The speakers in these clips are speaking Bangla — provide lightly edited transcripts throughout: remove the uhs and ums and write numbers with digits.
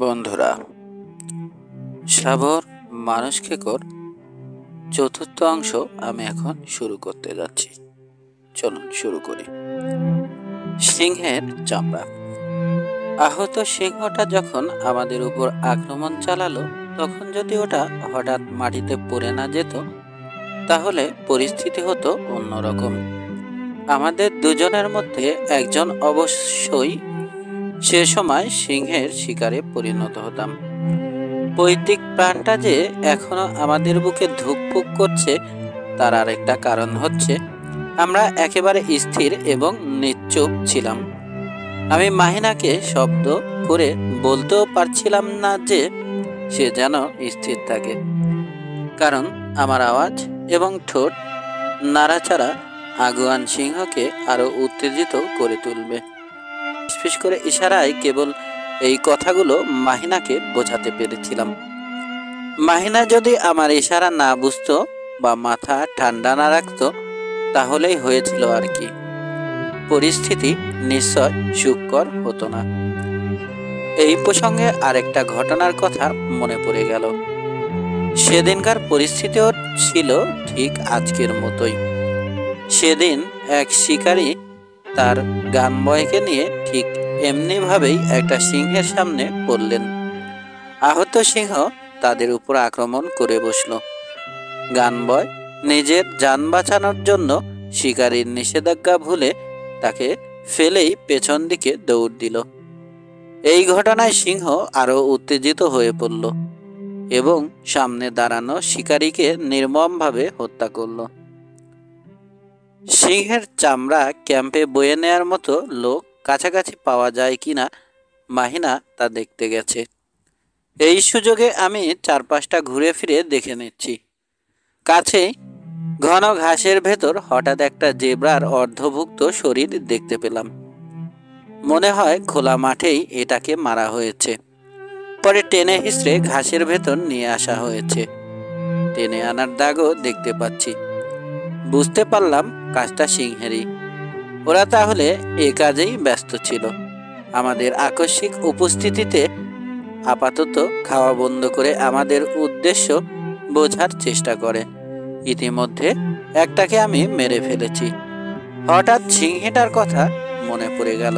বন্ধুরা, সাবর মানুষ খেকোর চতুর্থ অংশ আমি এখন শুরু করতে যাচ্ছি। চলুন শুরু করি। সিংহের চামড়া। আহত সিংহটা যখন আমাদের উপর আক্রমণ চালালো, তখন যদি ওটা হঠাৎ মাটিতে পড়ে না যেত, তাহলে পরিস্থিতি হতো অন্যরকম। আমাদের দুজনের মধ্যে একজন অবশ্যই সে সময় সিংহের শিকারে পরিণত হতাম। পৈতৃক প্রাণটা যে এখনো আমাদের বুকে ধুকপুক করছে, তার আরেকটা কারণ হচ্ছে আমরা একেবারে স্থির এবং নিশ্চুপ ছিলাম। আমি মাহিনাকে শব্দ করে বলতেও পারছিলাম না যে সে যেন স্থির থাকে, কারণ আমার আওয়াজ এবং ঠোঁট নাড়াচাড়া আগুয়ান সিংহকে আরো উত্তেজিত করে তুলবে। ফিস করে ইশারায় কেবল এই কথাগুলো মাহিনাকে বোঝাতে পেরেছিলাম। মাহিনা যদি আমার ইশারা না বুঝতো বা মাথা ঠান্ডা না রাখতো, তাহলেই হয়েছিল আর কি। পরিস্থিতি নিশ্চয় সুখকর হতো না। এই প্রসঙ্গে আরেকটা ঘটনার কথা মনে পড়ে গেল। সেদিনকার পরিস্থিতিও ছিল ঠিক আজকের মতোই। সেদিন এক শিকারী তার গানবয়কে নিয়ে ঠিক এমনিভাবেই একটা সিংহের সামনে পড়লেন। আহত সিংহ তাদের উপর আক্রমণ করে বসল। গানবয় নিজের যান বাঁচানোর জন্য শিকারীর নিষেধাজ্ঞা ভুলে তাকে ফেলেই পেছন দিকে দৌড় দিল। এই ঘটনায় সিংহ আরো উত্তেজিত হয়ে পড়ল এবং সামনে দাঁড়ানো শিকারীকে নির্মমভাবে হত্যা করল। সিংহের চামড়া ক্যাম্পে বয়ে নেয়ার মতো লোক কাছাকাছি পাওয়া যায় কিনা মাহিনা তা দেখতে গেছে। এই সুযোগে আমি চারপাশটা ঘুরে ফিরে দেখে নিচ্ছি। কাছে ঘন ঘাসের ভেতর হঠাৎ একটা জেব্রার অর্ধভুক্ত শরীর দেখতে পেলাম। মনে হয় খোলা মাঠেই এটাকে মারা হয়েছে। পরে টেনে হিঁচড়ে ঘাসের ভেতর নিয়ে আসা হয়েছে। টেনে আনার দাগও দেখতে পাচ্ছি। বুঝতে পারলাম কাজটা সিংহেরই। ওরা তাহলে এ কাজেই ব্যস্ত ছিল। আমাদের আকস্মিক উপস্থিতিতে আপাতত খাওয়া বন্ধ করে আমাদের উদ্দেশ্য বোঝার চেষ্টা করে। ইতিমধ্যে একটাকে আমি মেরে ফেলেছি। হঠাৎ সিংহটার কথা মনে পড়ে গেল।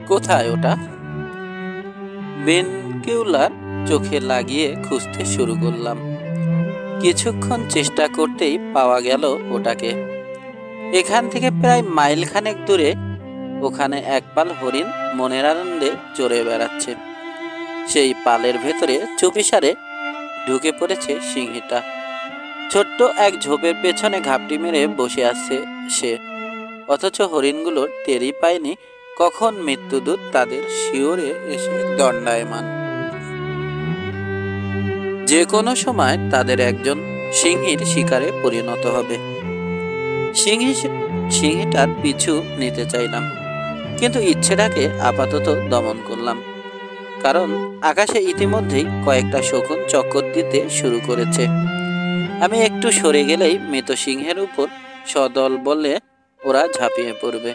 কোথায় ওটা? বেনকিউলার চোখে লাগিয়ে খুঁজতে শুরু করলাম। কিছুক্ষণ চেষ্টা করতেই পাওয়া গেল ওটাকে। এখান থেকে প্রায় মাইল খানেক দূরে ওখানে এক পাল হরিণ মনের আনন্দে চড়ে বেড়াচ্ছে। সেই পালের ভেতরে চুপিসারে ঢুকে পড়েছে সিংহীটা। ছোট্ট এক ঝোপের পেছনে ঘাপটি মেরে বসে আছে সে। অথচ হরিণগুলোর টেরই পায়নি কখন মৃত্যুদূত তাদের শিওরে এসে দণ্ডায়মান। যে কোনো সময় তাদের একজন সিংহীর শিকারে পরিণত হবে। সিংহীটার পিছু নিতে চাইলাম, কিন্তু ইচ্ছেটাকে আপাতত দমন করলাম, কারণ আকাশে ইতিমধ্যেই কয়েকটা শকুন চক্কর দিতে শুরু করেছে। আমি একটু সরে গেলেই মৃত সিংহের উপর সদল বলে ওরা ঝাঁপিয়ে পড়বে।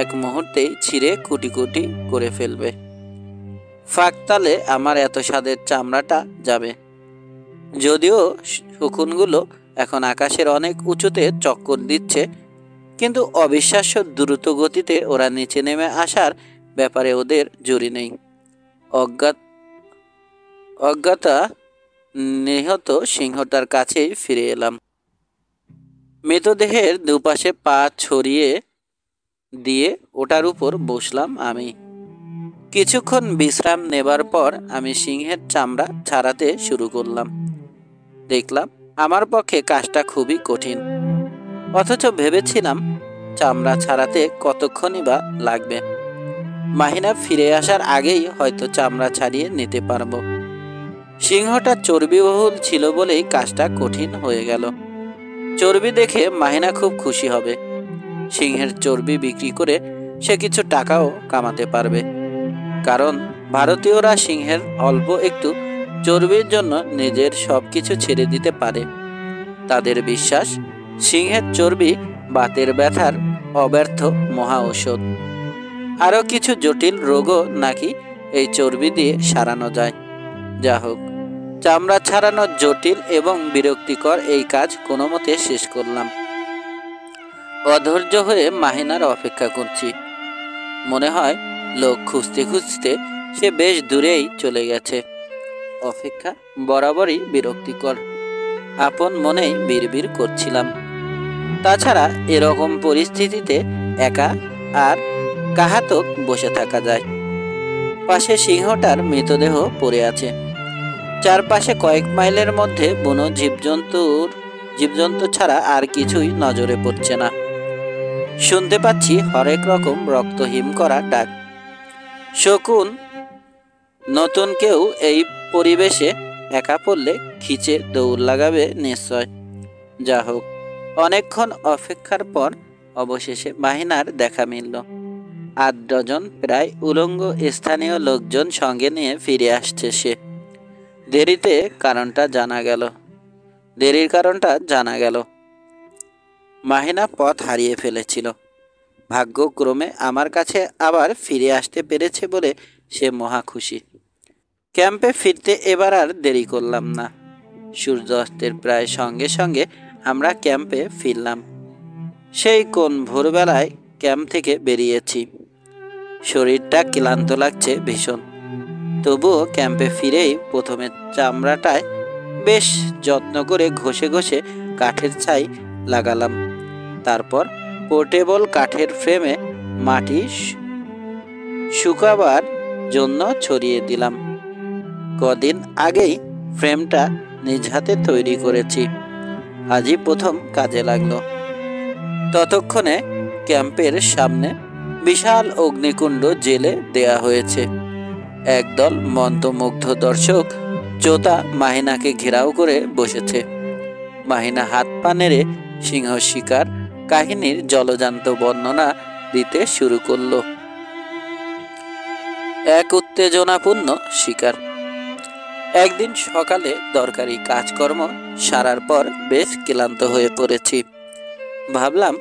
এক মুহূর্তেই ছিঁড়ে কুটি কুটি করে ফেলবে। ফাঁকতালে আমার এত স্বাদের চামড়াটা যাবে। যদিও শকুনগুলো এখন আকাশের অনেক উঁচুতে চক্কর দিচ্ছে, কিন্তু অবিশ্বাস্য দ্রুত গতিতে ওরা নিচে নেমে আসার ব্যাপারে ওদের জুরি নেই। অজ্ঞাতা নিহত সিংহটার কাছেই ফিরে এলাম। মৃতদেহের দুপাশে পা ছড়িয়ে দিয়ে ওটার উপর বসলাম আমি। কিছুক্ষণ বিশ্রাম নেবার পর আমি সিংহের চামড়া ছাড়াতে শুরু করলাম। দেখলাম আমার পক্ষে কাজটা খুবই কঠিন, অথচ ভেবেছিলাম চামড়া ছাড়াতে কতক্ষণই বা লাগবে। মাহিনা ফিরে আসার আগেই হয়তো চামড়া ছাড়িয়ে নিতে পারবো। সিংহটা চর্বিবহুল ছিল বলেই কাজটা কঠিন হয়ে গেল। চর্বি দেখে মাহিনা খুব খুশি হবে। সিংহের চর্বি বিক্রি করে সে কিছু টাকাও কামাতে পারবে, কারণ ভারতীয়রা সিংহের অল্প একটু চর্বির জন্য নিজের সবকিছু ছেড়ে দিতে পারে। তাদের বিশ্বাস সিংহের চর্বি বাতের ব্যথার অব্যর্থ মহা ঔষধ। আরও কিছু জটিল রোগও নাকি এই চর্বি দিয়ে সারানো যায়। যা হোক, চামড়া ছাড়ানোর জটিল এবং বিরক্তিকর এই কাজ কোনো মতে শেষ করলাম। অধৈর্য হয়ে মাহিনার অপেক্ষা করছি। মনে হয় লোক খুঁজতে খুঁজতে সে বেশ দূরেই চলে গেছে। অপেক্ষা বরাবরই বিরক্তিকর। আপন মনেই বিড়বিড় করছিলাম। তাছাড়া এরকম পরিস্থিতিতে একা আর কাহাতক বসে থাকা যায়। পাশে সিংহটার মৃতদেহ পড়ে আছে। চারপাশে কয়েক মাইলের মধ্যে বুনো জীবজন্তু ছাড়া আর কিছুই নজরে পড়ছে না। শুনতে পাচ্ছি হরেক রকম রক্তহীন করা ডাক। শকুন নতুন কেউ এই পরিবেশে একা পড়লে খিচে দৌড় লাগাবে নিশ্চয়। যা হোক, অনেকক্ষণ অপেক্ষার পর অবশেষে মাহিনার দেখা মিলল। 8 ডজন প্রায় উলঙ্গ স্থানীয় লোকজন সঙ্গে নিয়ে ফিরে আসছে সে। দেরির কারণটা জানা গেল। মাহিনা পথ হারিয়ে ফেলেছিল। ভাগ্যক্রমে আমার কাছে আবার ফিরে আসতে পেরেছে বলে সে মহা খুশি। ক্যাম্পে ফিরতে এবার আর দেরি করলাম না। সূর্যাস্তের প্রায় সঙ্গে সঙ্গে আমরা ক্যাম্পে ফিরলাম। সেই কোন ভোরবেলায় ক্যাম্প থেকে বেরিয়েছি। শরীরটা ক্লান্ত লাগছে ভীষণ। তবুও ক্যাম্পে ফিরেই প্রথমে চামড়াটায় বেশ যত্ন করে ঘষে ঘষে কাঠের ছাই লাগালাম। তারপর পোর্টেবল কাঠের ফ্রেমে মাটি শুকাবার জন্য ছড়িয়ে দিলাম। কদিন আগেই ফ্রেমটা নিজ হাতে তৈরি করেছি, আজই প্রথম কাজে লাগলো। ততক্ষণে ক্যাম্পের সামনে বিশাল অগ্নিকুণ্ড জেলে দেয়া হয়েছে। একদল মন্ত্রমুগ্ধ দর্শক চোতা মাহিনাকে ঘেরাও করে বসেছে। মাহিনা হাত পা নেড়ে সিংহ শিকার কাহিনীর জলজান্ত বর্ণনা দিতে শুরু করলো। এক উত্তেজনাপূর্ণ শিকার। একদিন সকালে দরকারি কাজকর্ম সারার পর বেশ ক্লান্ত হয়ে পড়েছি। ভাবলাম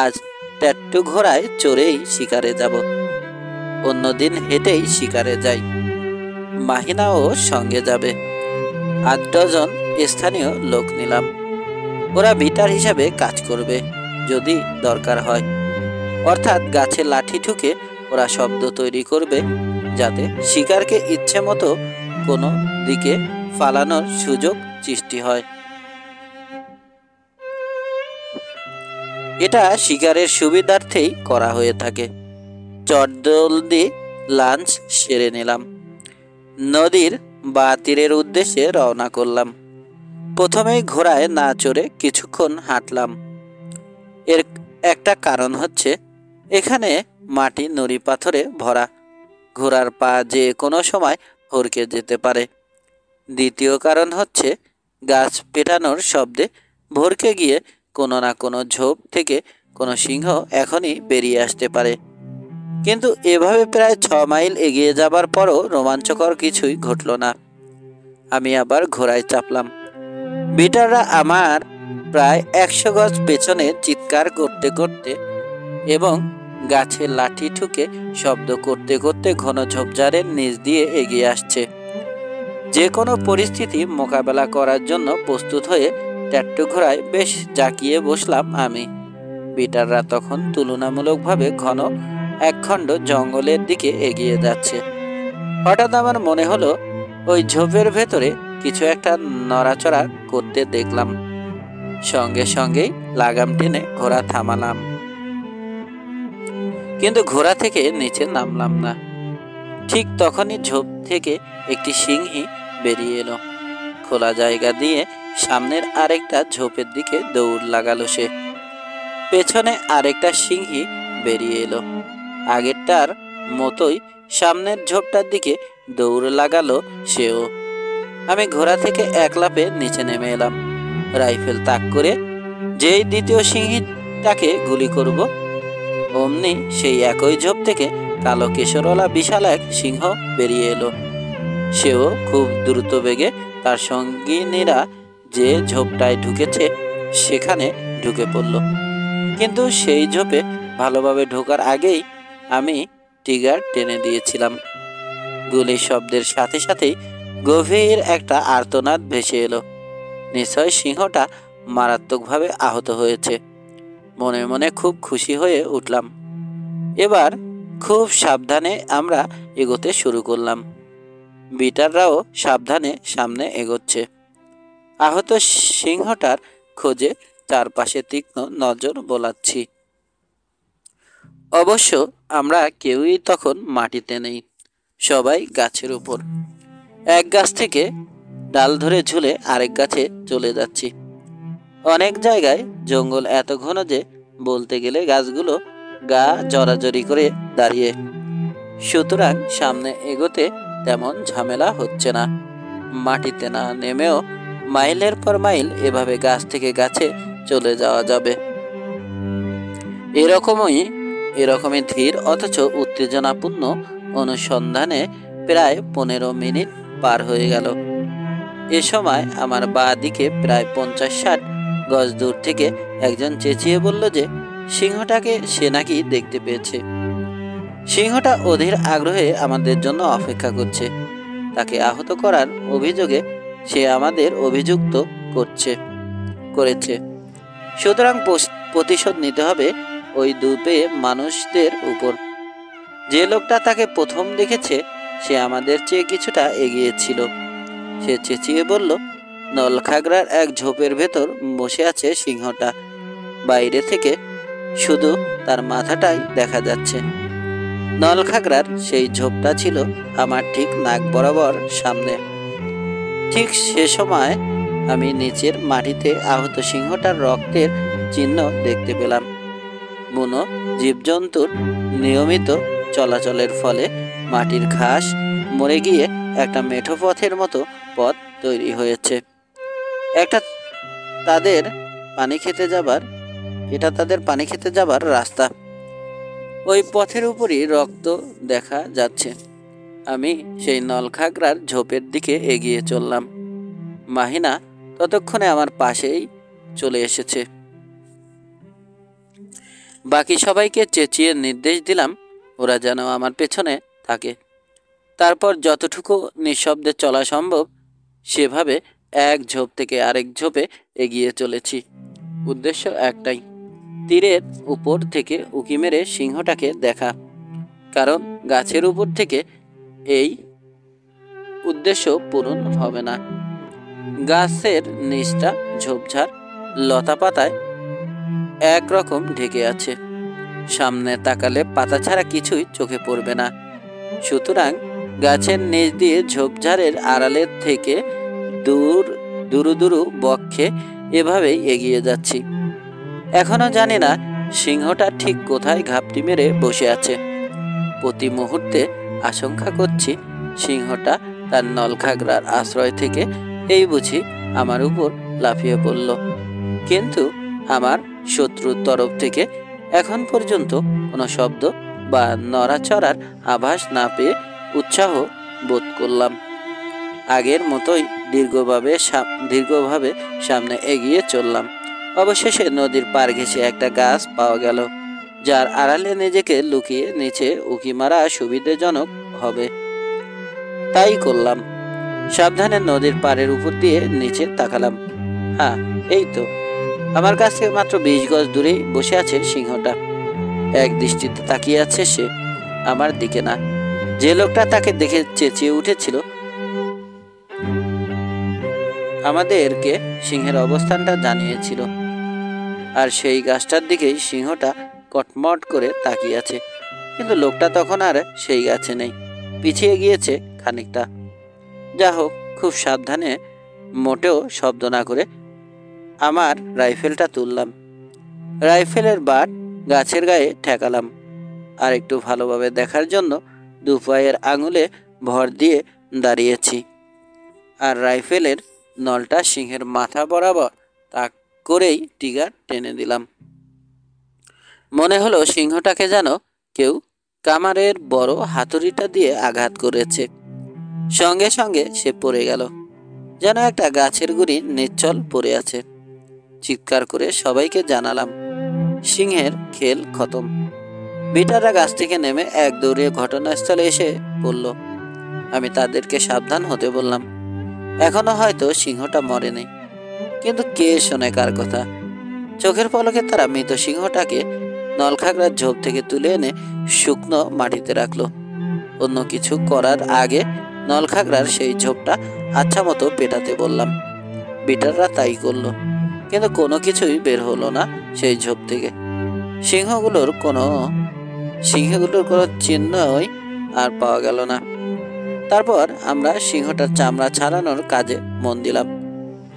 আজ ট্যাট্টু ঘোড়ায় চড়েই শিকারে যাব। অন্যদিন হেঁটেই শিকারে যাই। মাহিনাও সঙ্গে যাবে। 8 ডজন স্থানীয় লোক নিলাম। ওরা বিটার হিসাবে কাজ করবে যদি দরকার হয়। অর্থাৎ গাছে লাঠি ঠুকে ওরা শব্দ তৈরি করবে যাতে শিকারকে ইচ্ছে মতো কোনো দিকে ফালানোর সুযোগ সৃষ্টি হয়। এটা শিকারের সুবিধার্থেই করা হয়ে থাকে। চটজলদি লাঞ্চ সেরে নিলাম। নদীর বা তীরের উদ্দেশ্যে রওনা করলাম। প্রথমেই ঘোড়ায় না চড়ে কিছুক্ষণ হাঁটলাম। এর একটা কারণ হচ্ছে এখানে মাটি নুড়ি পাথরে ভরা। ঘোড়ার পা যে কোনো সময় হড়কে যেতে পারে। দ্বিতীয় কারণ হচ্ছে গাছ পেটানোর শব্দে ভড়কে গিয়ে কোনো না কোনো ঝোপ থেকে কোনো সিংহ এখনই বেরিয়ে আসতে পারে। কিন্তু এভাবে প্রায় 6 মাইল এগিয়ে যাবার পরও রোমাঞ্চকর কিছুই ঘটল না। আমি আবার ঘোড়ায় চাপলাম। বিটাররা আমার প্রায় 100 গজ পেছনে চিৎকার করতে করতে এবং গাছে লাঠি ঠুকে শব্দ করতে করতে ঘন ঝোপঝাড়ের নিচ দিয়ে এগিয়ে আসছে। যে কোনো পরিস্থিতি মোকাবেলা করার জন্য প্রস্তুত হয়ে ট্যাট্টু ঘোড়ায় বেশ জাঁকিয়ে বসলাম আমি। বিটাররা তখন তুলনামূলকভাবে ঘন একখণ্ড জঙ্গলের দিকে এগিয়ে যাচ্ছে। হঠাৎ আমার মনে হলো ওই ঝোপের ভেতরে কিছু একটা নড়াচড়া করতে দেখলাম। সঙ্গে সঙ্গেই লাগাম টেনে ঘোড়া থামালাম, কিন্তু ঘোড়া থেকে নিচে নামলাম না। ঠিক তখনই ঝোপ থেকে একটি সিংহী বেরিয়ে এলো। খোলা জায়গা দিয়ে সামনের আরেকটা ঝোপের দিকে দৌড় লাগালো সে। পেছনে আরেকটা সিংহী বেরিয়ে এলো। আগেরটার মতোই সামনের ঝোপটার দিকে দৌড় লাগালো সেও। আমি ঘোড়া থেকে এক লাফে নিচে নেমে এলাম। রাইফেল তাক করে যেই দ্বিতীয় সিংহীটাকে গুলি করব, অমনি সেই একই ঝোপ থেকে কালো কেশরওয়ালা বিশাল এক সিংহ বেরিয়ে এলো। সেও খুব দ্রুত বেগে তার সঙ্গিনীরা যে ঝোপটায় ঢুকেছে সেখানে ঢুকে পড়ল। কিন্তু সেই ঝোপে ভালোভাবে ঢোকার আগেই আমি ট্রিগার টেনে দিয়েছিলাম। গুলির শব্দের সাথে সাথেই গভীর একটা আর্তনাদ ভেসে এলো। নিশ্চয় সিংহটা মারাত্মকভাবে আহত হয়েছে। মনে মনে খুব খুশি হয়ে উঠলাম। এবার খুব সাবধানে আমরা এগোতে শুরু করলাম। বিটাররাও সাবধানে সামনে এগোচ্ছে। আহত সিংহটার খোঁজে চারপাশে তীক্ষ্ণ নজর বোলাচ্ছি। অবশ্য আমরা কেউই তখন মাটিতে নেই, সবাই গাছের উপর। এক গাছ থেকে ডাল ধরে ঝুলে আরেক গাছে চলে যাচ্ছি। অনেক জায়গায় জঙ্গল এত ঘন যে বলতে গেলে গাছগুলো গা জড়াজড়ি করে দাঁড়িয়ে। সুতরাং সামনে এগোতে তেমন ঝামেলা হচ্ছে না। মাটিতে না নেমেও মাইলের পর মাইল এভাবে গাছ থেকে গাছে চলে যাওয়া যাবে। এরকমই ধীর অথচ উত্তেজনাপূর্ণ অনুসন্ধানে প্রায় 15 মিনিট পার হয়ে গেল। এ সময় আমার বাঁ দিকে প্রায় 50-60 গজ দূর থেকে একজন চেঁচিয়ে বলল যে সিংহটাকে সে নাকি দেখতে পেয়েছে। সিংহটা অধীর আগ্রহে আমাদের জন্য অপেক্ষা করছে। তাকে আহত করার অভিযোগে সে আমাদের অভিযুক্ত করেছে। সুতরাং প্রতিশোধ নিতে হবে ওই দুপে মানুষদের উপর। যে লোকটা তাকে প্রথম দেখেছে সে আমাদের চেয়ে কিছুটা এগিয়ে ছিল। সে চেঁচিয়ে বলল, নলখাগড়ার এক ঝোপের ভেতর বসে আছে সিংহটা। বাইরে থেকে শুধু তার মাথাটাই দেখা যাচ্ছে। নলখাগড়ার সেই ঝোপটা ছিল আমার ঠিক নাক বরাবর সামনে। ঠিক সে সময় আমি নিচের মাটিতে আহত সিংহটার রক্তের চিহ্ন দেখতে পেলাম। বুনো জীবজন্তুর নিয়মিত চলাচলের ফলে মাটির ঘাস মরে গিয়ে একটা মেঠো পথের মতো পথ তৈরি হয়েছে। এটা তাদের পানি খেতে যাবার রাস্তা। ওই পথের উপরই রক্ত দেখা যাচ্ছে। আমি সেই নলখাগড়ার ঝোপের দিকে এগিয়ে চললাম। মাহিনা ততক্ষণে আমার পাশেই চলে এসেছে। বাকি সবাইকে চেঁচিয়ে নির্দেশ দিলাম ওরা যেন আমার পেছনে থাকে। তারপর যতটুকু নিঃশব্দে চলা সম্ভব সেভাবে এক ঝোপ থেকে আরেক ঝোপে এগিয়ে চলেছি। উদ্দেশ্য একটাই, তীরের উপর থেকে উঁকি মেরে সিংহটাকে দেখা। কারণ গাছের উপর থেকে এই উদ্দেশ্য পূরণ হবে না। গাছের নিচটা ঝোপঝাড় লতা পাতায় একরকম ঢেকে আছে। সামনে তাকালে পাতা ছাড়া কিছুই চোখে পড়বে না। সুতরাং গাছের নিচ দিয়ে ঝোপঝাড়ের আড়ালের থেকে দুরু বক্ষে এভাবেই এগিয়ে যাচ্ছি। এখনো জানি না সিংহটা ঠিক কোথায় ঘাপটি মেরে বসে আছে। প্রতি মুহূর্তে আশঙ্কা করছি সিংহটা তার নলখাগড়ার আশ্রয় থেকে এই বুঝি আমার উপর লাফিয়ে পড়ল। কিন্তু আমার শত্রুর তরফ থেকে এখন পর্যন্ত কোনো শব্দ বা নড়াচড়ার আভাস না পেয়ে উৎসাহ বোধ করলাম। আগের মতোই দীর্ঘভাবে সামনে এগিয়ে চললাম। অবশেষে নদীর পার ঘেঁষে একটা গাছ পাওয়া গেল, যার আড়ালে নিজেকে লুকিয়ে নিচে উঁকি মারা সুবিধাজনক হবে। তাই করলাম। সাবধানে নদীর পাড়ের উপর দিয়ে নিচে তাকালাম। হ্যাঁ, এই তো আমার কাছ থেকে মাত্র 20 গজ দূরেই বসে আছে সিংহটা। এক দৃষ্টিতে তাকিয়ে আছে সে, আমার দিকে না। যে লোকটা তাকে দেখে চেঁচিয়ে উঠেছিল আমাদেরকে সিংহের অবস্থানটা জানিয়েছিল। আর সেই গাছটার দিকেই সিংহটা কটমট করে তাকিয়ে আছে। কিন্তু লোকটা তখন আর সেই গাছে নেই, পিছিয়ে গিয়েছে খানিকটা। যা হোক, খুব সাবধানে মোটেও শব্দ না করে আমার রাইফেলটা তুললাম। রাইফেলের বাট গাছের গায়ে ঠেকালাম। আর একটু ভালোভাবে দেখার জন্য দুপায়ের আঙুলে ভর দিয়ে দাঁড়িয়েছি। আর রাইফেলের নলটা সিংহের মাথা বরাবর তাক করেই ট্রিগার টেনে দিলাম। মনে হলো সিংহটাকে যেন কেউ কামারের বড় হাতুড়িটা দিয়ে আঘাত করেছে। সঙ্গে সঙ্গে সে পড়ে গেল, যেন একটা গাছের গুঁড়ি নিশ্চল পড়ে আছে। চিৎকার করে সবাইকে জানালাম সিংহের খেল খতম। বিটাররা গাছ থেকে নেমে এক দৌড়ে ঘটনাস্থলে এসে পড়ল। আমি তাদেরকে সাবধান হতে বললাম। এখনো হয়তো সিংহটা মরেনি, কিন্তু কে শোনে কার কথা। চোখের পলকে তারা মৃত সিংহটাকে নলখাগড়ার ঝোপ থেকে তুলে এনে শুকনো মাটিতে রাখলো। অন্য কিছু করার আগে নলখাগড়ার সেই ঝোপটা আচ্ছা মতো পেটাতে বললাম। বিটাররা তাই করলো, কিন্তু কোনো কিছুই বের হলো না সেই ঝোপ থেকে। সিংহগুলোর কোনো চিহ্নই আর পাওয়া গেল না। তারপর আমরা সিংহটার চামড়া ছাড়ানোর কাজে মন দিলাম।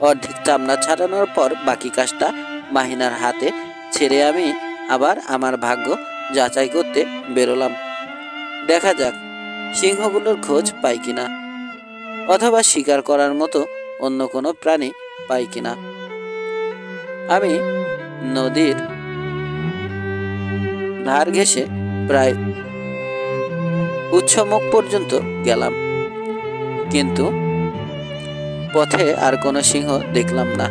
অর্ধেক চামড়া ছাড়ানোর পর বাকি কাজটা মাহিনার হাতে ছেড়ে আমি আবার আমার ভাগ্য যাচাই করতে বেরোলাম। দেখা যাক সিংহগুলোর খোঁজ পাই কিনা, অথবা শিকার করার মতো অন্য কোনো প্রাণী পাই কিনা। আমি নদীর ধার ঘেঁষে প্রায় উৎসমুখ পর্যন্ত গেলাম, কিন্তু পথে আর কোনো সিংহ দেখলাম না।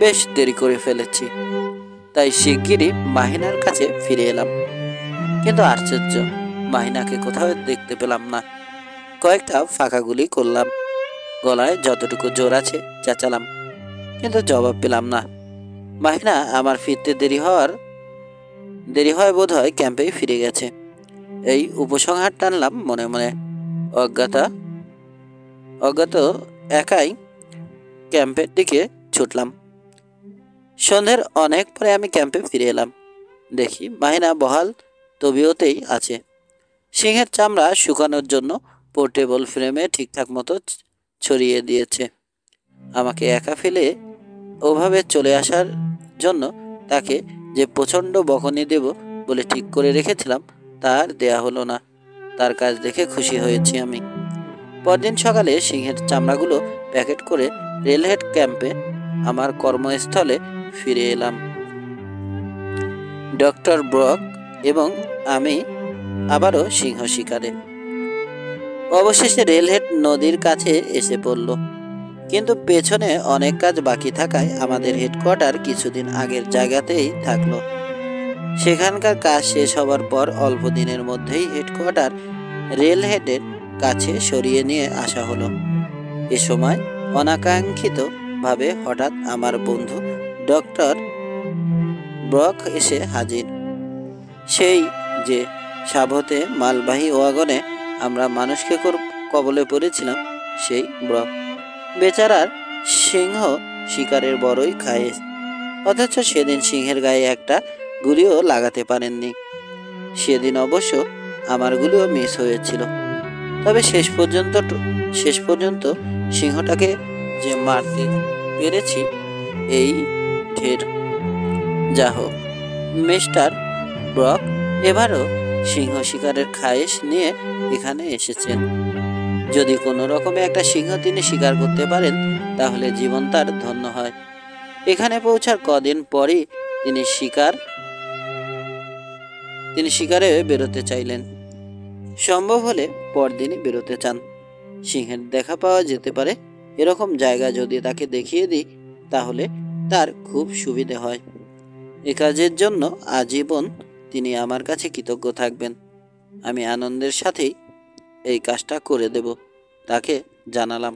বেশ দেরি করে ফেলেছি, তাই শিগগিরই মাহিনার কাছে ফিরে এলাম। কিন্তু আশ্চর্য, মাহিনাকে কোথাও দেখতে পেলাম না। কয়েকটা ফাঁকা গুলি করলাম, গলায় যতটুকু জোর আছে চেঁচালাম, কিন্তু জবাব পেলাম না। মাহিনা আমার ফিরতে দেরি হয় বোধ হয় ক্যাম্পেই ফিরে গেছে, এই উপসংহার টানলাম মনে মনে। অজ্ঞাত একাই ক্যাম্পের দিকে ছুটলাম। সন্ধ্যের অনেক পরে আমি ক্যাম্পে ফিরে এলাম। দেখি মাহিনা বহাল তবিয়তেই আছে। সিংহের চামড়া শুকানোর জন্য পোর্টেবল ফ্রেমে ঠিকঠাক মতো ছড়িয়ে দিয়েছে। আমাকে একা ফেলে ওভাবে চলে আসার জন্য তাকে যে প্রচণ্ড বকুনি দেব বলে ঠিক করে রেখেছিলাম, তার দেয়া হলো না। তার কাজ দেখে খুশি হয়েছি আমি। পরদিন সকালে সিংহের চামড়াগুলো প্যাকেট করে রেলহেড ক্যাম্পে আমার কর্মস্থলে ফিরে এলাম। ডক্টর ব্রক এবং আমি আবারও সিংহ শিকারে। অবশেষে রেলহেড নদীর কাছে এসে পড়ল, কিন্তু পেছনে অনেক কাজ বাকি থাকায় আমাদের হেডকোয়ার্টার কিছুদিন আগের জায়গাতেই থাকলো। সেখানকার কাজ শেষ হবার পর অল্প দিনের মধ্যেই হেডকোয়ার্টার রেলহেডের কাছে সরিয়ে নিয়ে আসা হলো। এ সময় অনাকাঙ্ক্ষিতভাবে হঠাৎ আমার বন্ধু ডক্টর ব্রক এসে হাজির। সেই যে সাবহতে মালবাহী ওয়াগনে আমরা মানুষকে কবলে পড়েছিলাম, সেই ব্রক। বেচারার সিংহ শিকারের বড়ই খায়েশ, অথচ সেদিন সিংহের গায়ে একটা গুলিও লাগাতে পারেননি। সেদিন অবশ্য আমার গুলিও মিস হয়েছিল, তবে শেষ পর্যন্ত সিংহটাকে যে মারতে পেরেছি এই ঢের। যা হোক, মিস্টার ব্রক এবারও সিংহ শিকারের খায়েশ নিয়ে এখানে এসেছেন। যদি কোনো রকমে একটা সিংহ তিনি শিকার করতে পারেন, তাহলে জীবন তার ধন্য হয়। এখানে পৌঁছার কদিন পরই তিনি শিকারে বেরোতে চাইলেন। সম্ভব হলে পরদিনই বেরোতে চান। সিংহের দেখা পাওয়া যেতে পারে এরকম জায়গা যদি তাকে দেখিয়ে দিই, তাহলে তার খুব সুবিধে হয়। এ কাজের জন্য আজীবন তিনি আমার কাছে কৃতজ্ঞ থাকবেন। আমি আনন্দের সাথেই এই কাজটা করে দেব, তাকে জানালাম।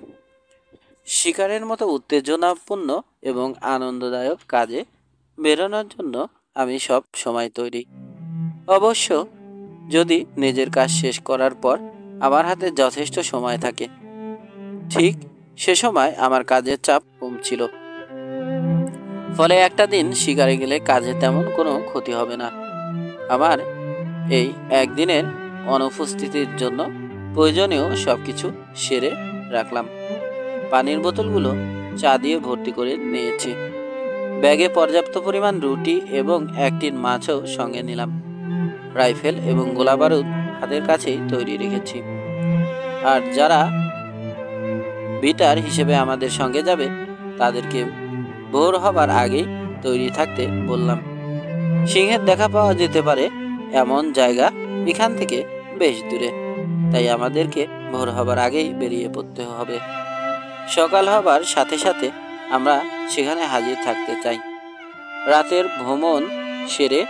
শিকারের মতো উত্তেজনাপূর্ণ এবং আনন্দদায়ক কাজে বেরোনোর জন্য আমি সব সময় তৈরি। অবশ্য যদি নিজের কাজ শেষ করার পর আমার হাতে যথেষ্ট সময় থাকে। ঠিক সে সময় আমার কাজের চাপ কম ছিল, ফলে একটা দিন শিকারে গেলে কাজে তেমন কোনো ক্ষতি হবে না। আমার এই একদিনের অনুপস্থিতির জন্য প্রয়োজনীয় সবকিছু সেরে রাখলাম। পানির বোতলগুলো চা দিয়ে ভর্তি করে নিয়েছি। ব্যাগে পর্যাপ্ত পরিমাণ রুটি এবং একটি মাছও সঙ্গে নিলাম। রাইফেল এবং গোলাবারুদ হাতের কাছেই তৈরি রেখেছি। আর যারা বিটার হিসেবে আমাদের সঙ্গে যাবে, তাদেরকে ভোর হবার আগেই তৈরি থাকতে বললাম। সিংহের দেখা পাওয়া যেতে পারে এমন জায়গা এখান থেকে বেশ দূরে, তাই আমাদেরকে ভোর হবার আগেই বেরিয়ে পড়তে হবে। সকাল হবার সাথে সাথে আমরা সেখানে হাজির থাকতে চাই। রাতের ভ্রমণ সেরে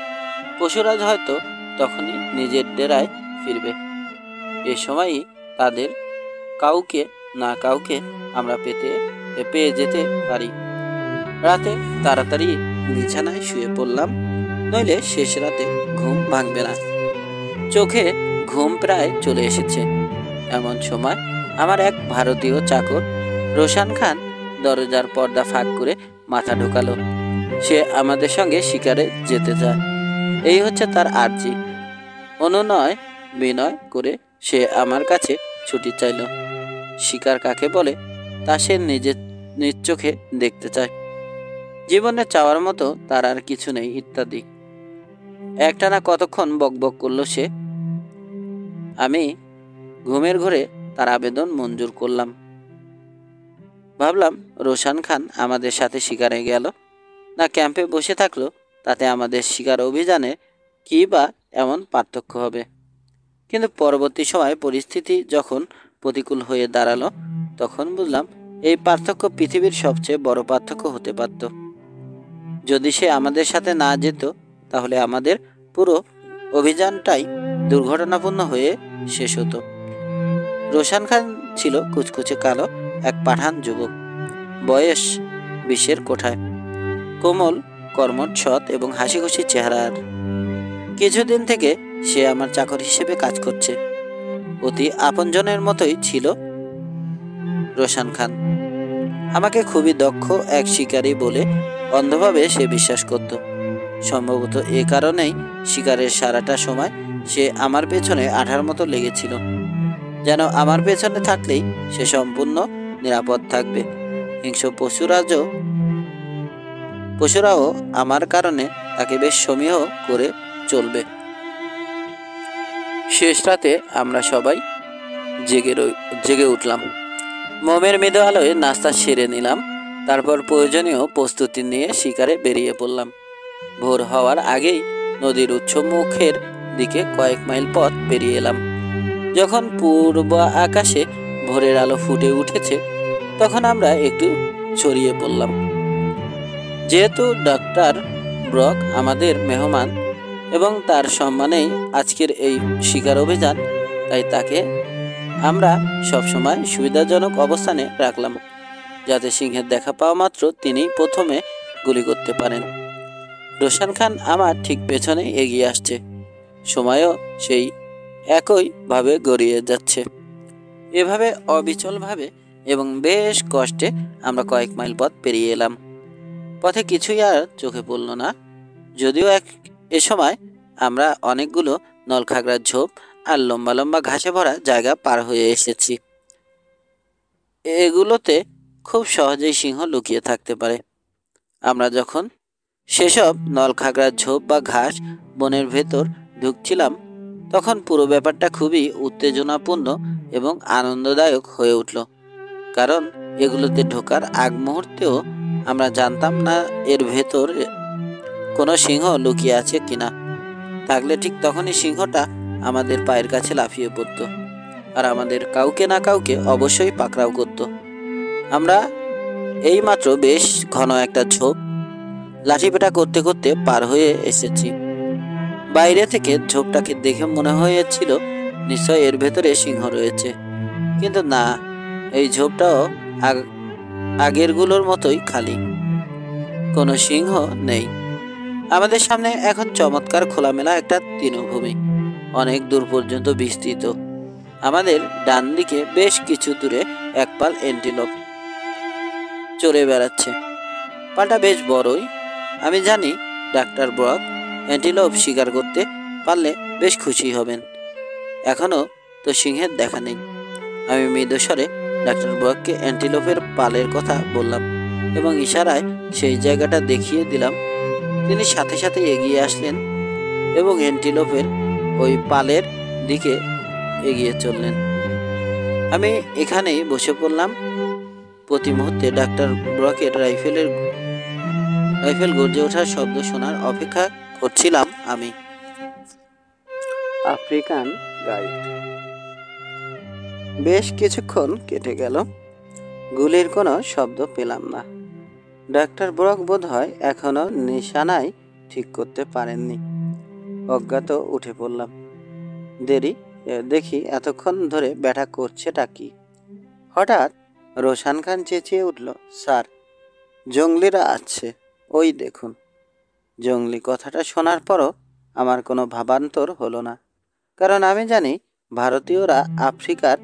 পশুরাজ হয়তো তখনই নিজের ডেরায় ফিরবে। এ সময়ই তাদের কাউকে না কাউকে আমরা পেয়ে যেতে পারি। রাতে তাড়াতাড়ি বিছানায় শুয়ে পড়লাম, নইলে শেষ রাতে ঘুম ভাঙবে না। চোখে ঘুম প্রায় চলে এসেছে। এমন সময় আমার এক ভারতীয় চাকর রোশান খান দরজার পর্দা ফাঁক করে মাথা ঢোকালো। সে আমাদের সঙ্গে শিকারে যেতে চায়, এই হচ্ছে তার আর্জি। অনুনয় বিনয় করে সে আমার কাছে ছুটি চাইল। শিকার কাকে বলে তা সে নিজ চোখে দেখতে চায়। জীবনে চাওয়ার মতো তার আর কিছু নেই ইত্যাদি। একটানা কতক্ষণ বকবক করলো সে। আমি ঘুমের ঘোরে তার আবেদন মঞ্জুর করলাম। ভাবলাম রোশান খান আমাদের সাথে শিকারে গেল না ক্যাম্পে বসে থাকলো, তাতে আমাদের শিকার অভিযানে কী বা এমন পার্থক্য হবে। কিন্তু পরবর্তী সময় পরিস্থিতি যখন প্রতিকূল হয়ে দাঁড়ালো, তখন বুঝলাম এই পার্থক্য পৃথিবীর সবচেয়ে বড় পার্থক্য হতে পারত। যদি সে আমাদের সাথে না যেত, তাহলে আমাদের পুরো অভিযানটাই দুর্ঘটনাপূর্ণ হয়ে শেষ হতো। রোশান খান ছিল কুচকুচে কালো এক পাঠান যুবক, বয়স 20-এর কোঠায়, কোমল কর্মঠ সৎ এবং হাসি খুশি চেহারার। কিছুদিন থেকে সে আমার চাকর হিসেবে কাজ করছে। অতি আপনজনের মতোই ছিল রোশান খান। আমাকে খুবই দক্ষ এক শিকারী বলে অন্ধভাবে সে বিশ্বাস করত। সম্ভবত এ কারণেই শিকারের সারাটা সময় সে আমার পেছনে আঠার মতো লেগেছিল, যেন আমার পেছনে থাকলেই সে সম্পূর্ণ নিরাপদ থাকবে। হিংস্র পশুরাও আমার কারণে তাকে বেশ সমীহ করে চলবে। শেষ রাতে আমরা সবাই জেগে উঠলাম। মোমের মৃদু আলোয় নাস্তা সেরে নিলাম। তারপর প্রয়োজনীয় প্রস্তুতি নিয়ে শিকারে বেরিয়ে পড়লাম। ভোর হওয়ার আগেই নদীর উৎসমুখের দিকে কয়েক মাইল পথ পেরিয়ে এলাম। যখন পূর্ব আকাশে ভোরের আলো ফুটে উঠেছে, তখন আমরা একটু ছড়িয়ে পড়লাম। যেহেতু ডক্টর ব্রক আমাদের মেহমান এবং তার সম্মানেই আজকের এই শিকার অভিযান, তাই তাকে আমরা সবসময় সুবিধাজনক অবস্থানে রাখলাম, যাতে সিংহের দেখা পাওয়া মাত্র তিনি প্রথমে গুলি করতে পারেন। রোশান খান আমার ঠিক পেছনে এগিয়ে আসছে। সময়ও সেই একইভাবে গড়িয়ে যাচ্ছে। এভাবে অবিচলভাবে এবং বেশ কষ্টে আমরা কয়েক মাইল পথ পেরিয়ে এলাম। পথে কিছুই আর চোখে পড়ল না, যদিও এ সময় আমরা অনেকগুলো নলখাগড়ার ঝোপ আর লম্বা লম্বা ঘাসে ভরা জায়গা পার হয়ে এসেছি। এগুলোতে খুব সহজেই সিংহ লুকিয়ে থাকতে পারে। আমরা যখন সেসব নলখাগড়ার ঝোপ বা ঘাস বনের ভেতর ঢুকছিলাম, তখন পুরো ব্যাপারটা খুবই উত্তেজনাপূর্ণ এবং আনন্দদায়ক হয়ে উঠল। কারণ এগুলোতে ঢোকার আগ মুহূর্তেও আমরা জানতাম না এর ভেতর কোনো সিংহ লুকিয়ে আছে কিনা। থাকলে ঠিক তখনই সিংহটা আমাদের পায়ের কাছে লাফিয়ে পড়তো আর আমাদের কাউকে না কাউকে অবশ্যই পাকড়াও করত। আমরা এইমাত্র বেশ ঘন একটা ঝোপ লাঠিপেটা করতে করতে পার হয়ে এসেছি। বাইরে থেকে ঝোপটাকে দেখে মনে হয়েছিল নিশ্চয় এর ভেতরে সিংহ রয়েছে, কিন্তু না, এই ঝোপটাও আগেরগুলোর মতোই খালি, কোনো সিংহ নেই। আমাদের সামনে এখন চমৎকার খোলামেলা একটা তৃণভূমি, অনেক দূর পর্যন্ত বিস্তৃত। আমাদের ডান দিকে বেশ কিছু দূরে এক পাল এন্টিলোপ চড়ে বেড়াচ্ছে। পালটা বেশ বড়ই। আমি জানি ডাক্তার ব্রক অ্যান্টিলোপ শিকার করতে পারলে বেশ খুশি হবেন। এখনও তো সিংহের দেখা নেই। আমি মৃদুস্বরে ডাক্তার ব্রককে অ্যান্টিলোপের পালের কথা বললাম এবং ইশারায় সেই জায়গাটা দেখিয়ে দিলাম। তিনি সাথে সাথে এগিয়ে আসলেন এবং অ্যান্টিলোপের ওই পালের দিকে এগিয়ে চললেন। আমি এখানেই বসে পড়লাম। প্রতি মুহূর্তে ডাক্তার ব্রকের রাইফেল গর্জে ওঠার শব্দ শোনার অপেক্ষা করছিলাম আমি। African guide. বেশ কিছুক্ষণ কেটে গেল, গুলির কোনো শব্দ পেলাম না। ডাক্তার ব্রক বোধ হয় এখনো নিশানায় ঠিক করতে পারেননি। অজ্ঞাত উঠে পড়লাম। দেখি এতক্ষণ ধরে ব্যাটা করছেটা কি। হঠাৎ রোশান খান চেঁচিয়ে উঠল, স্যার, জঙ্গলিরা আসছে, ওই দেখুন। জঙ্গলি কথাটা শোনার পরও আমার কোনো ভাবান্তর হলো না, কারণ আমি জানি ভারতীয়রা আফ্রিকার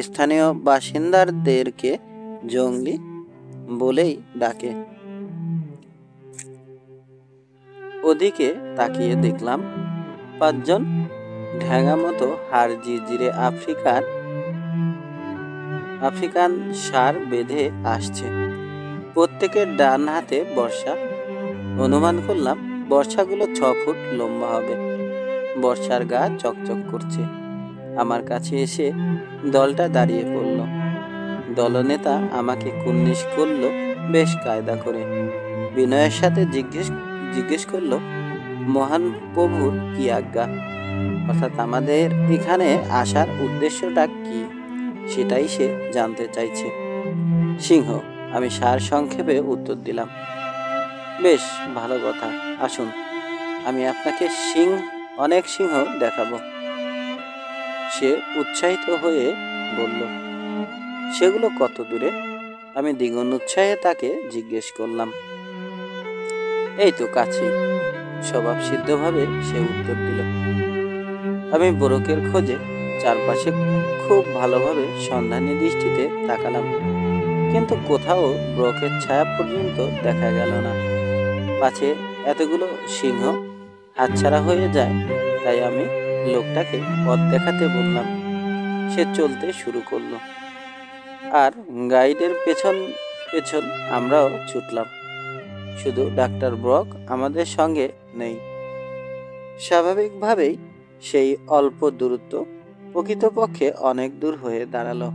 স্থানীয় বাসিন্দাদেরকে জঙ্গলি বলেই ডাকে। ওদিকে তাকিয়ে দেখলাম 5 জন ঢ্যাঙা মতো হাড় জিরজিরে আফ্রিকান ষাঁড় বেঁধে আসছে। প্রত্যেকের ডান হাতে বর্শা। অনুমান করলাম বর্শাগুলো 6 ফুট লম্বা হবে। বর্শার গা চকচক করছে। আমার কাছে এসে দলটা দাঁড়িয়ে পড়ল। দলনেতা আমাকে কুর্নিশ করল বেশ কায়দা করে। বিনয়ের সাথে জিজ্ঞেস করল, মহান প্রভুর কি আজ্ঞা, অর্থাৎ আমাদের এখানে আসার উদ্দেশ্যটা কি, সেটাই সে জানতে চাইছে। সিংহ, আমি সার সংক্ষেপে উত্তর দিলাম। বেশ ভালো কথা, আসুন, আমি আপনাকে অনেক সিংহ দেখাবো। সে উৎসাহিত হয়ে বলল, সেগুলো কত দূরে? আমি দ্বিগুণ উৎসাহে তাকে জিজ্ঞেস করলাম। এই তো কাছেই, স্বভাবসিদ্ধভাবে সে উত্তর দিল। আমি বরকের খোঁজে চারপাশে খুব ভালোভাবে সন্ধানী দৃষ্টিতে তাকালাম, কিন্তু কোথাও বরকের ছায়া পর্যন্ত দেখা গেল না। পাছে এতগুলো সিংহ হাতছাড়া হয়ে যায়, তাই আমি লোকটাকে পথ দেখাতে বললাম। সে চলতে শুরু করলো, আর গাইডের পেছন পেছন আমরাও ছুটলাম। শুধু ডাক্তার ব্রক আমাদের সঙ্গে নেই। স্বাভাবিকভাবেই সেই অল্প দূরত্ব প্রকৃতপক্ষে অনেক দূর হয়ে দাঁড়ালো।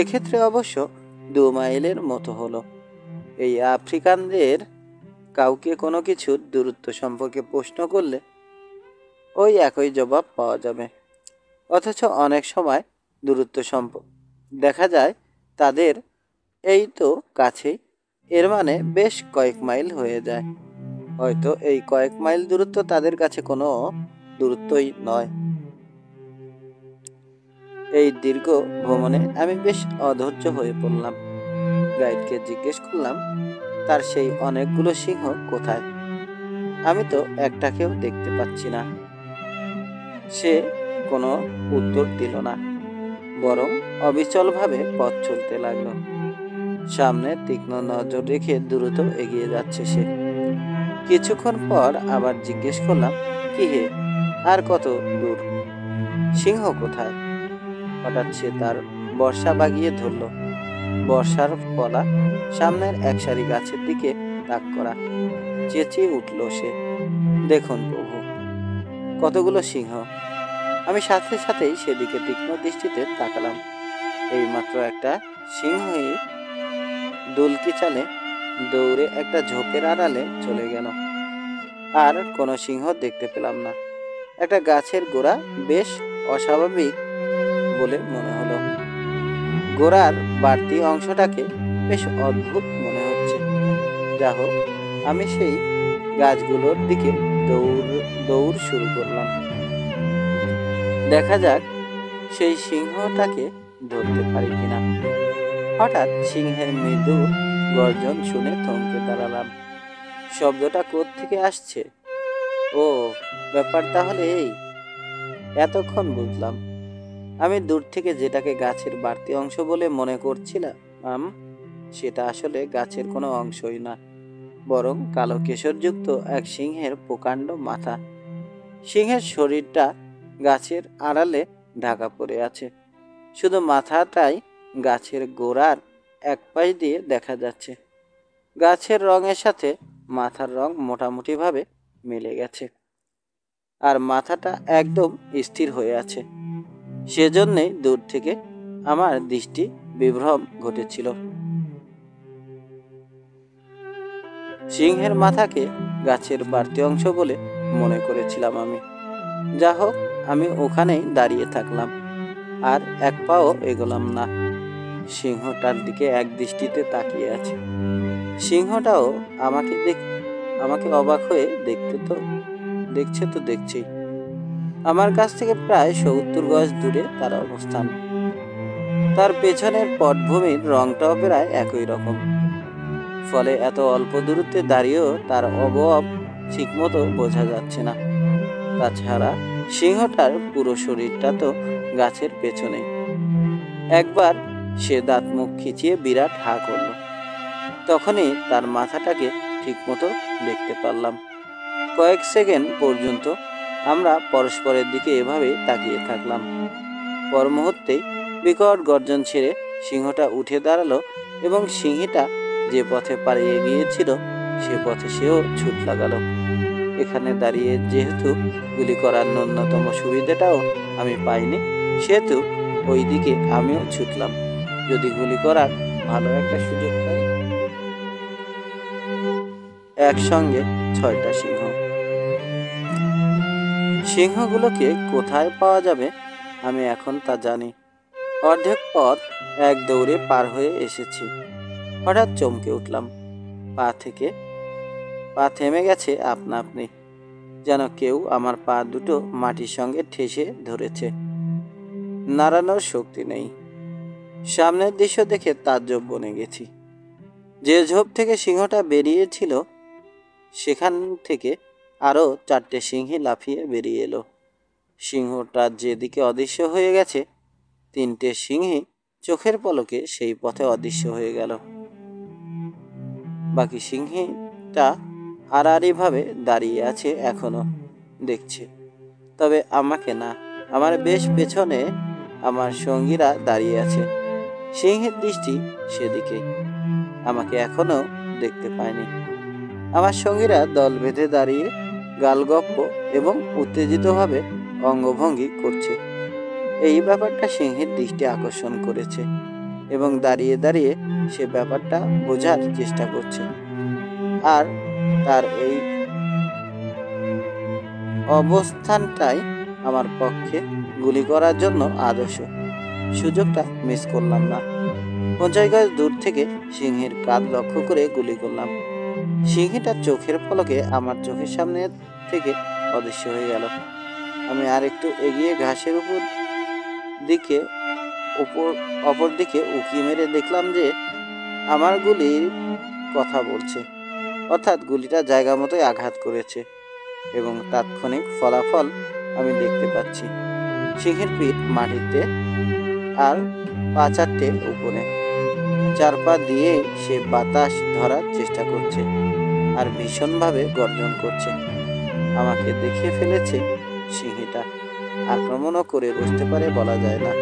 এক্ষেত্রে অবশ্য 2 মাইলের মতো হলো। এই আফ্রিকানদের কাউকে কোনো কিছুর দূরত্ব সম্পর্কে প্রশ্ন করলে ওই একই জবাব পাওয়া যাবে। অথচ অনেক সময় দূরত্ব দেখা যায় তাদের এই তো কাছেই, এর মানে বেশ কয়েক মাইল হয়ে যায়। হয়তো এই কয়েক মাইল দূরত্ব তাদের কাছে কোনো দূরত্বই নয়। এই দীর্ঘ ভ্রমণে আমি বেশ অধৈর্য হয়ে পড়লাম। গাইডকে জিজ্ঞেস করলাম, তার সেই অনেকগুলো সিংহ কোথায়? আমি তো একটাকেও দেখতে পাচ্ছি না। সে কোনো উত্তর দিল না, বরং অবিচলভাবে পথ চলতে লাগলো। সামনে তীক্ষ্ণ নজর রেখে দ্রুত এগিয়ে যাচ্ছে সে। কিছুক্ষণ পর আবার জিজ্ঞেস করলাম, কি হে, আর কত দূর? সিংহ কোথায়? হঠাৎ সে তার বর্শা বাগিয়ে ধরল। বর্ষার ফলা সামনের এক সারি গাছের দিকে তাক করা। চেঁচিয়ে উঠল সে, দেখুন প্রভু, কতগুলো সিংহ! আমি সাথে সাথেই সেদিকে তীক্ষ্ণ দৃষ্টিতে তাকালাম। এইমাত্র একটা সিংহই দুলকি চালে দৌড়ে একটা ঝোপের আড়ালে চলে গেল। আর কোনো সিংহ দেখতে পেলাম না। একটা গাছের গোড়া বেশ অস্বাভাবিক বলে মনে হলো। গোড়ার বাড়তি অংশটাকে বেশ অদ্ভুত মনে হচ্ছে। যা হোক, আমি সেই গাছগুলোর দিকে দৌড় শুরু করলাম। দেখা যাক সেই সিংহটাকে ধরতে পারি কিনা। হঠাৎ সিংহের মৃদু গর্জন শুনে থমকে দাঁড়ালাম। শব্দটা কোত্থেকে আসছে? ও, ব্যাপার তাহলে এই। এতক্ষণ বুঝলাম। আমি দূর থেকে যেটাকে গাছের বাড়তি অংশ বলে মনে করছিলাম, সেটা আসলে গাছের কোনো অংশই না, বরং কালো কেশরযুক্ত এক সিংহের প্রকাণ্ড মাথা। সিংহের শরীরটা গাছের আড়ালে ঢাকা পড়ে আছে। শুধু মাথাটাই গাছের গোড়ার এক পাশ দিয়ে দেখা যাচ্ছে। গাছের রঙের সাথে মাথার রং মোটামুটিভাবে মিলে গেছে, আর মাথাটা একদম স্থির হয়ে আছে। সেজন্যই দূর থেকে আমার দৃষ্টি বিভ্রম ঘটেছিল। সিংহের মাথাকে গাছের বাড়তি অংশ বলে মনে করেছিলাম আমি। যা হোক, আমি ওখানেই দাঁড়িয়ে থাকলাম, আর এক পাও এগোলাম না। সিংহটার দিকে এক দৃষ্টিতে তাকিয়ে আছে। সিংহটাও আমাকে অবাক হয়ে দেখছেই। আমার কাছ থেকে প্রায় 70 গজ দূরে তার অবস্থান। তার পেছনের পটভূমির রংটাও প্রায় একই রকম, ফলে এত অল্প দূরত্বে দাঁড়িয়েও তার অবয়ব ঠিকমতো বোঝা যাচ্ছে না। তাছাড়া সিংহটার পুরো শরীরটা তো গাছের পেছনে। একবার সে দাঁত মুখ খিচিয়ে বিরাট হা করল। তখনই তার মাথাটাকে ঠিকমতো দেখতে পারলাম। কয়েক সেকেন্ড পর্যন্ত আমরা পরস্পরের দিকে এভাবে তাকিয়ে থাকলাম। পর মুহূর্তেই বিকট গর্জন ছেড়ে সিংহটা উঠে দাঁড়ালো এবং সিংহীটা যে পথে পালিয়ে গিয়েছিল সে পথে সেও ছুট লাগালো। এখানে দাঁড়িয়ে যেহেতু গুলি করার ন্যূনতম সুবিধাটাও আমি পাইনি, সেহেতু ওই দিকে আমিও ছুটলাম, যদি গুলি করার ভালো একটা সুযোগ পাই। একসঙ্গে 6টা সিংহ। সিংহগুলোকে কোথায় পাওয়া যাবে আমি এখন তা জানি। অর্ধেক পথ এক দৌড়ে পার হয়ে এসেছি। হঠাৎ চমকে উঠলাম। পা থেমে গেছে আপনা আপনি, যেন কেউ আমার পা দুটো মাটির সঙ্গে ঠেসে ধরেছে। নাড়ানোর শক্তি নেই। সামনের দৃশ্য দেখে তাজ্জব বনে গেছি। যে ঝোপ থেকে সিংহটা বেরিয়েছিল সেখান থেকে আরও 4টে সিংহী লাফিয়ে বেরিয়ে এলো। সিংহটা যেদিকে অদৃশ্য হয়ে গেছে 3টে সিংহী চোখের পলকে সেই পথে অদৃশ্য হয়ে গেল। বাকি সিংহীটা আড়াআড়িভাবে দাঁড়িয়ে আছে, এখনো দেখছে, তবে আমাকে না। আমার বেশ পেছনে আমার সঙ্গীরা দাঁড়িয়ে আছে। সিংহের দৃষ্টি সেদিকেই, আমাকে এখনো দেখতে পায়নি। আমার সঙ্গীরা দল বেঁধে দাঁড়িয়ে গালগপ্প এবং উত্তেজিতভাবে অঙ্গভঙ্গি করছে। এই ব্যাপারটা সিংহের দৃষ্টি আকর্ষণ করেছে এবং দাঁড়িয়ে দাঁড়িয়ে সে ব্যাপারটা বোঝার চেষ্টা করছে। আর তার এই অবস্থানটাই আমার পক্ষে গুলি করার জন্য আদর্শ। সুযোগটা মিস করলাম না। 50 গজ দূর থেকে সিংহের কাঁধ লক্ষ্য করে গুলি করলাম। সিংহীটা চোখের পলকে আমার চোখের সামনে থেকে অদৃশ্য হয়ে গেল। আমি আর একটু এগিয়ে ঘাসের অপর দিকে উঁকি মেরে দেখলাম যে আমার গুলির কথা বলছে, অর্থাৎ গুলিটা জায়গা মতোই আঘাত করেছে এবং তাৎক্ষণিক ফলাফল আমি দেখতে পাচ্ছি। সিংহের পিঠ মাটিতে আর পা 4টে উপরে। 4 পা দিয়েই সে বাতাস ধরার চেষ্টা করছে আর ভীষণভাবে গর্জন করছে। আমাকে দেখে ফেলেছে সিংহীটা। আক্রমণও করে বসতে পারে বলা যায় না।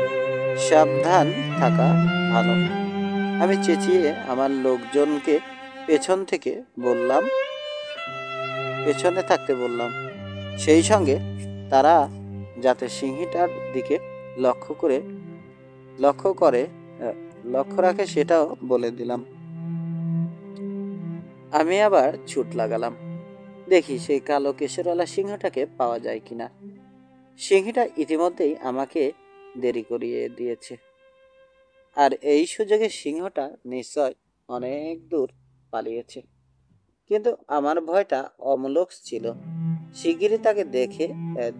সাবধান থাকা ভালো। আমি চেঁচিয়ে আমার লোকজনকে পেছনে থাকতে বললাম। সেই সঙ্গে তারা যাতে সিংহীটার দিকে লক্ষ্য রাখে সেটাও বলে দিলাম। আমি আবার ছুট লাগালাম, দেখি সেই কালো কেশরওয়ালা সিংহটাকে পাওয়া যায় কিনা। সিংহীটা ইতিমধ্যেই আমাকে দেরি করিয়ে দিয়েছে, আর এই সুযোগে সিংহটা নিশ্চয় অনেক দূর পালিয়েছে। কিন্তু আমার ভয়টা অমূলক ছিল। শিগগিরই তাকে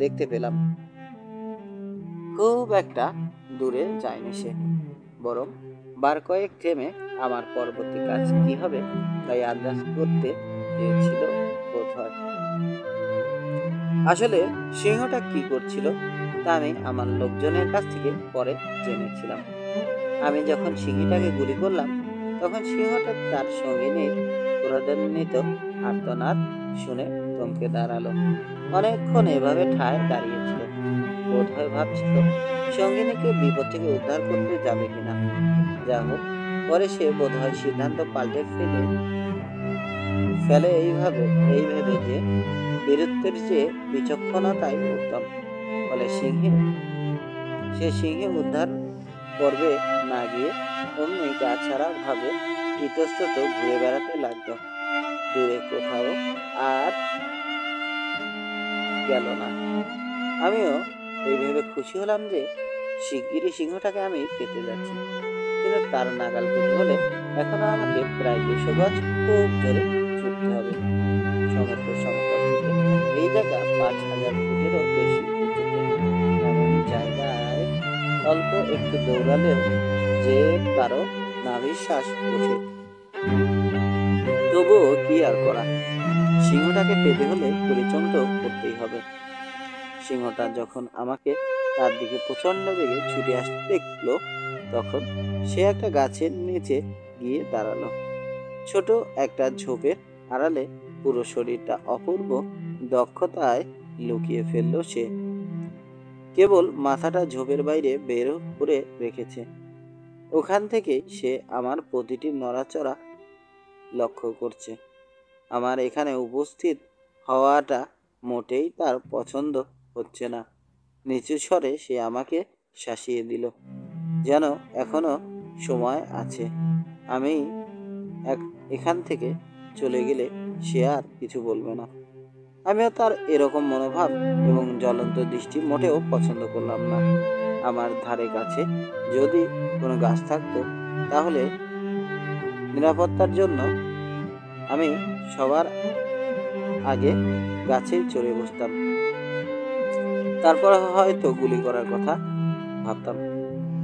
দেখতে পেলাম। খুব একটা দূরে যায়নি সে, বরং বার কয়েক থেমে আমার পরবর্তী কাজ কি হবে তাই আন্দাজ করতে চেয়েছিল বোধহয়। আসলে সিংহটা কি করছিল তা আমি আমার লোকজনের কাছ থেকে পরে জেনেছিলাম। আমি যখন সিংহীটাকে গুলি করলাম তখন সিংহটা তার সঙ্গিনীর ক্রোধান্বিত আর্তনাদ শুনে থমকে দাঁড়ালো। অনেকক্ষণ এভাবে ঠায় দাঁড়িয়েছিল। বোধহয় ভাবছিল সঙ্গিনীকে বিপদ থেকে উদ্ধার করতে যাবে কিনা। যা হোক, পরে সে বোধহয় সিদ্ধান্ত পাল্টে ফেলে এই ভেবে যে বীরত্বের চেয়ে বিচক্ষণতাই উত্তম। ফলে সিংহে উদ্ধার করবে না গিয়ে অমনি গা ছাড়া ভাবে ইতস্তত ঘুরে বেড়াতে লাগলো। দূরে কোথাও আর গেল না। আমিও এই ভেবে খুশি হলাম যে শিগগিরই সিংহটাকে আমি পেতে যাচ্ছি। কিন্তু তার নাগাল পেতে হলে এখনো আমাকে প্রায় 200 গজ খুব জোরে ছুটতে হবে। সমতল থেকে এই জায়গা 5000 ফুটেরও বেশি উঁচুতে। এমন জায়গায় অল্প একটু দৌড়ালেও যে কারো নাভিশ্বাস ওঠে। তবুও কি আর করা, সিংহটাকে পেতে হলে পরিচম তো করতেই হবে। সিংহটা যখন আমাকে তার দিকে প্রচন্ড বেগে ছুটে আসতে দেখলো, তখন সে একটা গাছের নিচে গিয়ে দাঁড়ালো। ছোট একটা ঝোপের আড়ালে পুরো শরীরটা অপূর্ব দক্ষতায় লুকিয়ে ফেললো সে। কেবল মাথাটা ঝোপের বাইরে বের করে রেখেছে। ওখান থেকে সে আমার প্রতিটি নড়াচড়া লক্ষ্য করছে। আমার এখানে উপস্থিত হওয়াটা মোটেই তার পছন্দ হচ্ছে না। নিচু স্বরে সে আমাকে শাসিয়ে দিল, যেন এখনো সময় আছে। আমি এখান থেকে চলে গেলে সে আর কিছু বলবে না। আমিও তার এরকম মনোভাব এবং জ্বলন্ত দৃষ্টি মোটেও পছন্দ করলাম না। আমার ধারে কাছে যদি কোনো গাছ থাকতো, তাহলে নিরাপত্তার জন্য আমি সবার আগে গাছেই চড়ে বসতাম। তারপর হয়তো গুলি করার কথা ভাবতাম।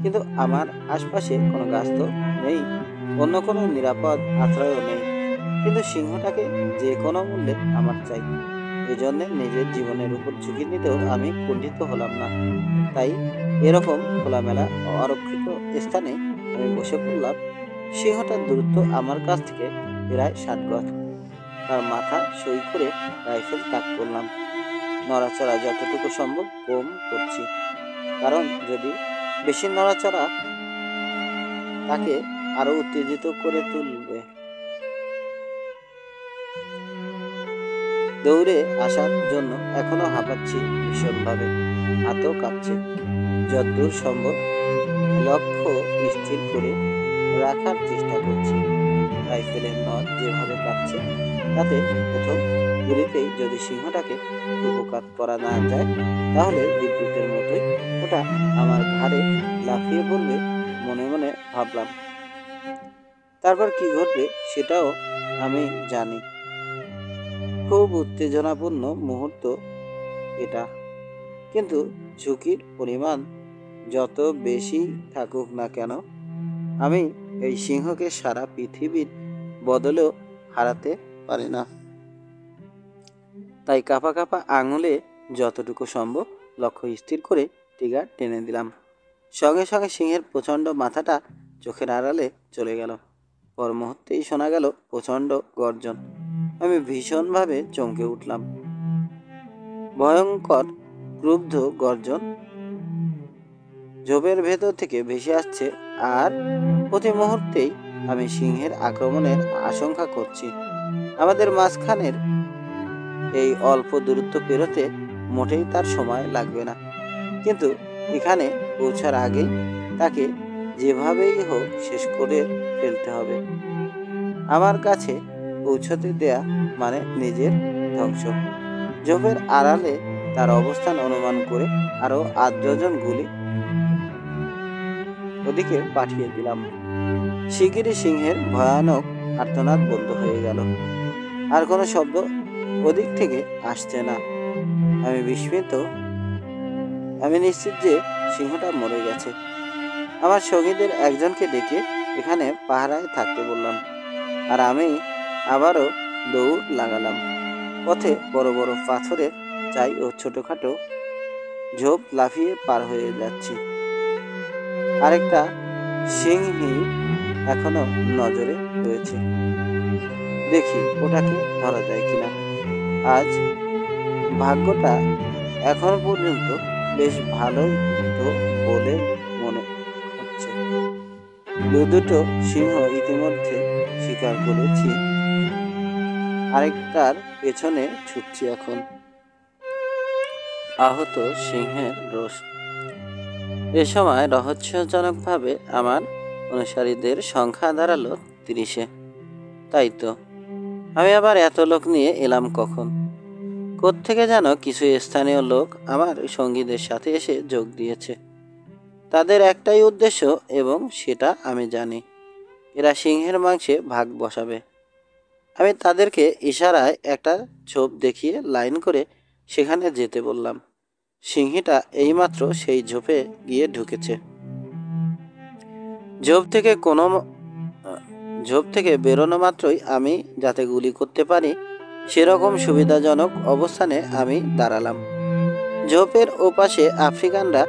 কিন্তু আমার আশপাশে কোনো গাছ তো নেই, অন্য কোনো নিরাপদ আশ্রয়ও নেই। কিন্তু সিংহটাকে যে কোনো মূল্যে আমার চাই। এজন্য নিজের জীবনের উপর ঝুঁকি নিতেও আমি কুণ্ঠিত হলাম না। তাই এরকম খোলামেলা অরক্ষিত স্থানে আমি বসে পড়লাম। সিংহটার দূরত্ব আমার কাছ থেকে প্রায় 60 গজ। তার মাথা সই করে রাইফেল তাক করলাম। নড়াচড়া যতটুকু সম্ভব কম করছি, কারণ যদি বেশি নড়াচড়া তাকে আরো উত্তেজিত করে তুলবে। দৌড়ে আসার জন্য এখনো হাঁপাচ্ছি ভীষণভাবে, হাতও কাঁপছে। যতদূর সম্ভব লক্ষ্য স্থির করে রাখার চেষ্টা করছি। রাইফেলের নল যেভাবে কাটছে, তাতে প্রথম গুলিতেই যদি সিংহটাকে উপকার করা না যায়, তাহলে বিদ্যুতের মতোই ওটা আমার ঘাড়ে লাফিয়ে পড়বে মনে মনে ভাবলাম। তারপর কি ঘটবে সেটাও আমি জানি। খুব উত্তেজনাপূর্ণ মুহূর্ত এটা, কিন্তু ঝুঁকির পরিমাণ যত বেশি থাকুক না কেন, আমি এই সিংহকে সারা পৃথিবীর বদলেও হারাতে পারি না। তাই কাঁপা কাঁপা আঙুলে যতটুকু সম্ভব লক্ষ্য স্থির করে ট্রিগার টেনে দিলাম। সঙ্গে সঙ্গে সিংহের প্রচণ্ড মাথাটা চোখের আড়ালে চলে গেল। পর মুহূর্তেই শোনা গেল প্রচণ্ড গর্জন। আমি ভীষণভাবে চমকে উঠলাম। ভয়ঙ্কর ক্রুদ্ধ গর্জন ঝোপের ভেতর থেকে ভেসে আসছে, আর প্রতি মুহূর্তেই আমি সিংহের আক্রমণের আশঙ্কা করছি। আমাদের মাঝখানের এই অল্প দূরত্ব পেরোতে মোটেই তার সময় লাগবে না, কিন্তু এখানে পৌঁছার আগেই তাকে যেভাবেই হোক শেষ করে ফেলতে হবে। আমার কাছে পৌঁছতে দেয়া মানে নিজের ধ্বংস। ঝোপের আড়ালে তার অবস্থান অনুমান করে আরো 8 ডজন গুলি ওদিকে পাঠিয়ে দিলাম। শিগগিরই সিংহের ভয়ানক আর্তনাদ বন্ধ হয়ে গেল। আর কোনো শব্দ ওদিক থেকে আসছে না। আমি বিস্মিত। আমি নিশ্চিত যে সিংহটা মরে গেছে। আমার সঙ্গীদের একজনকে ডেকে এখানে পাহারায় থাকতে বললাম, আর আমি আবারও দৌড় লাগালাম। পথে বড় বড় পাথরের চাই ও ছোটখাটো ঝোপ লাফিয়ে পার হয়ে যাচ্ছি। আরেকটা সিংহী এখনো নজরে রয়েছে, দেখি ওটাকে ধরা যায় কিনা। আজ ভাগ্যটা এখনো পর্যন্ত বেশ ভালোই তো বলে মনে হচ্ছে। দুটো সিংহ ইতিমধ্যে শিকার করেছি, আরেকটার পেছনে ছুটছি এখন। আহত সিংহের রোষ। এ সময় রহস্যজনকভাবে আমার অনুসারীদের সংখ্যা দাঁড়ালো 30-এ। তাই তো, আমি আবার এত লোক নিয়ে এলাম কখন? কোত্থেকে যেন কিছু স্থানীয় লোক আমার সঙ্গীদের সাথে এসে যোগ দিয়েছে। তাদের একটাই উদ্দেশ্য, এবং সেটা আমি জানি। এরা সিংহের মাংসে ভাগ বসাবে। আমি তাদেরকে ইশারায় একটা ঝোপ দেখিয়ে লাইন করে সেখানে যেতে বললাম। সিংহীটা এইমাত্র সেই ঝোপে গিয়ে ঢুকেছে। ঝোপ থেকে কোনো ঝোপ থেকে বেরোনো মাত্রই আমি যাতে গুলি করতে পারি সেরকম সুবিধাজনক অবস্থানে আমি দাঁড়ালাম। ঝোপের ওপাশে আফ্রিকানরা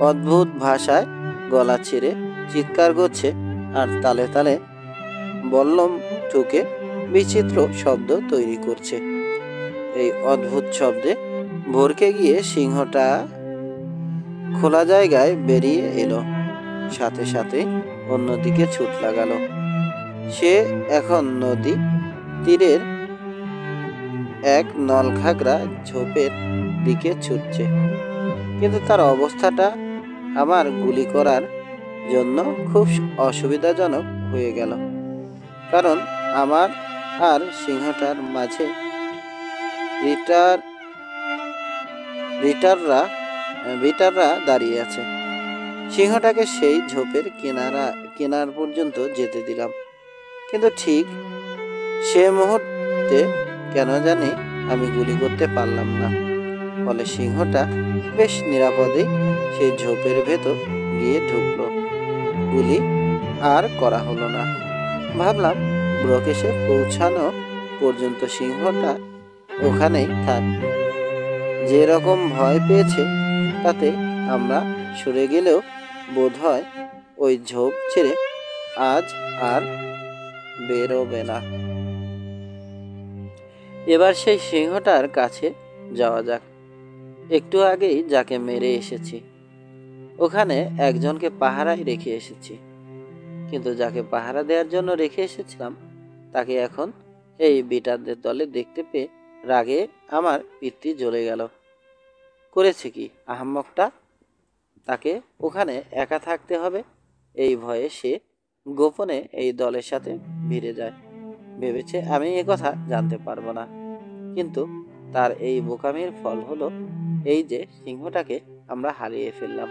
অদ্ভুত ভাষায় গলা ছেড়ে চিৎকার করছে আর তালে তালে বল্লম ঠুকে বিচিত্র শব্দ তৈরি করছে। এই অদ্ভুত শব্দে ভরকে গিয়ে সিংহটা খোলা জায়গায় বেরিয়ে এলো, সাথে সাথে অন্যদিকে ছুট লাগালো। সে এখন নদী তীরের এক নলখাগড়া ঝোপের দিকে ছুটছে, কিন্তু তার অবস্থাটা আমার গুলি করার জন্য খুব অসুবিধাজনক হয়ে গেল, কারণ আমার আর সিংহটার মাঝে বিটাররা দাঁড়িয়ে আছে। সিংহটাকে সেই ঝোপের কিনার পর্যন্ত যেতে দিলাম, কিন্তু ঠিক সে মুহূর্তে কেন জানি আমি গুলি করতে পারলাম না। ফলে সিংহটা বেশ নিরাপদেই সেই ঝোপের ভেতর গিয়ে ঢুকলো। গুলি আর করা হলো না। ভাবলাম ব্রক এসে পৌঁছানো পর্যন্ত সিংহটা ওখানেই থাক। যে রকম ভয় পেয়েছে তাতে আমরা সরে গেলেও বোধহয় ওই ঝোপ ছেড়ে আজ আর বেরোবে না। এবার সেই সিংহটার কাছে যাওয়া যাক। একটু আগেই যাকে মেরে এসেছি ওখানে একজনকে পাহারায় রেখে এসেছি, কিন্তু যাকে পাহারা দেওয়ার জন্য রেখে এসেছিলাম তাকে এখন এই বিটারদের দলে দেখতে পেয়ে রাগে আমার পিত্তি জ্বলে গেল। করেছে কি আহাম্মকটা? তাকে ওখানে একা থাকতে হবে এই ভয়ে সে গোপনে এই দলের সাথে ভিড়ে যায়। ভেবেছে আমি এ কথা জানতে পারবো না, কিন্তু তার এই বোকামির ফল হলো এই যে সিংহটাকে আমরা হারিয়ে ফেললাম।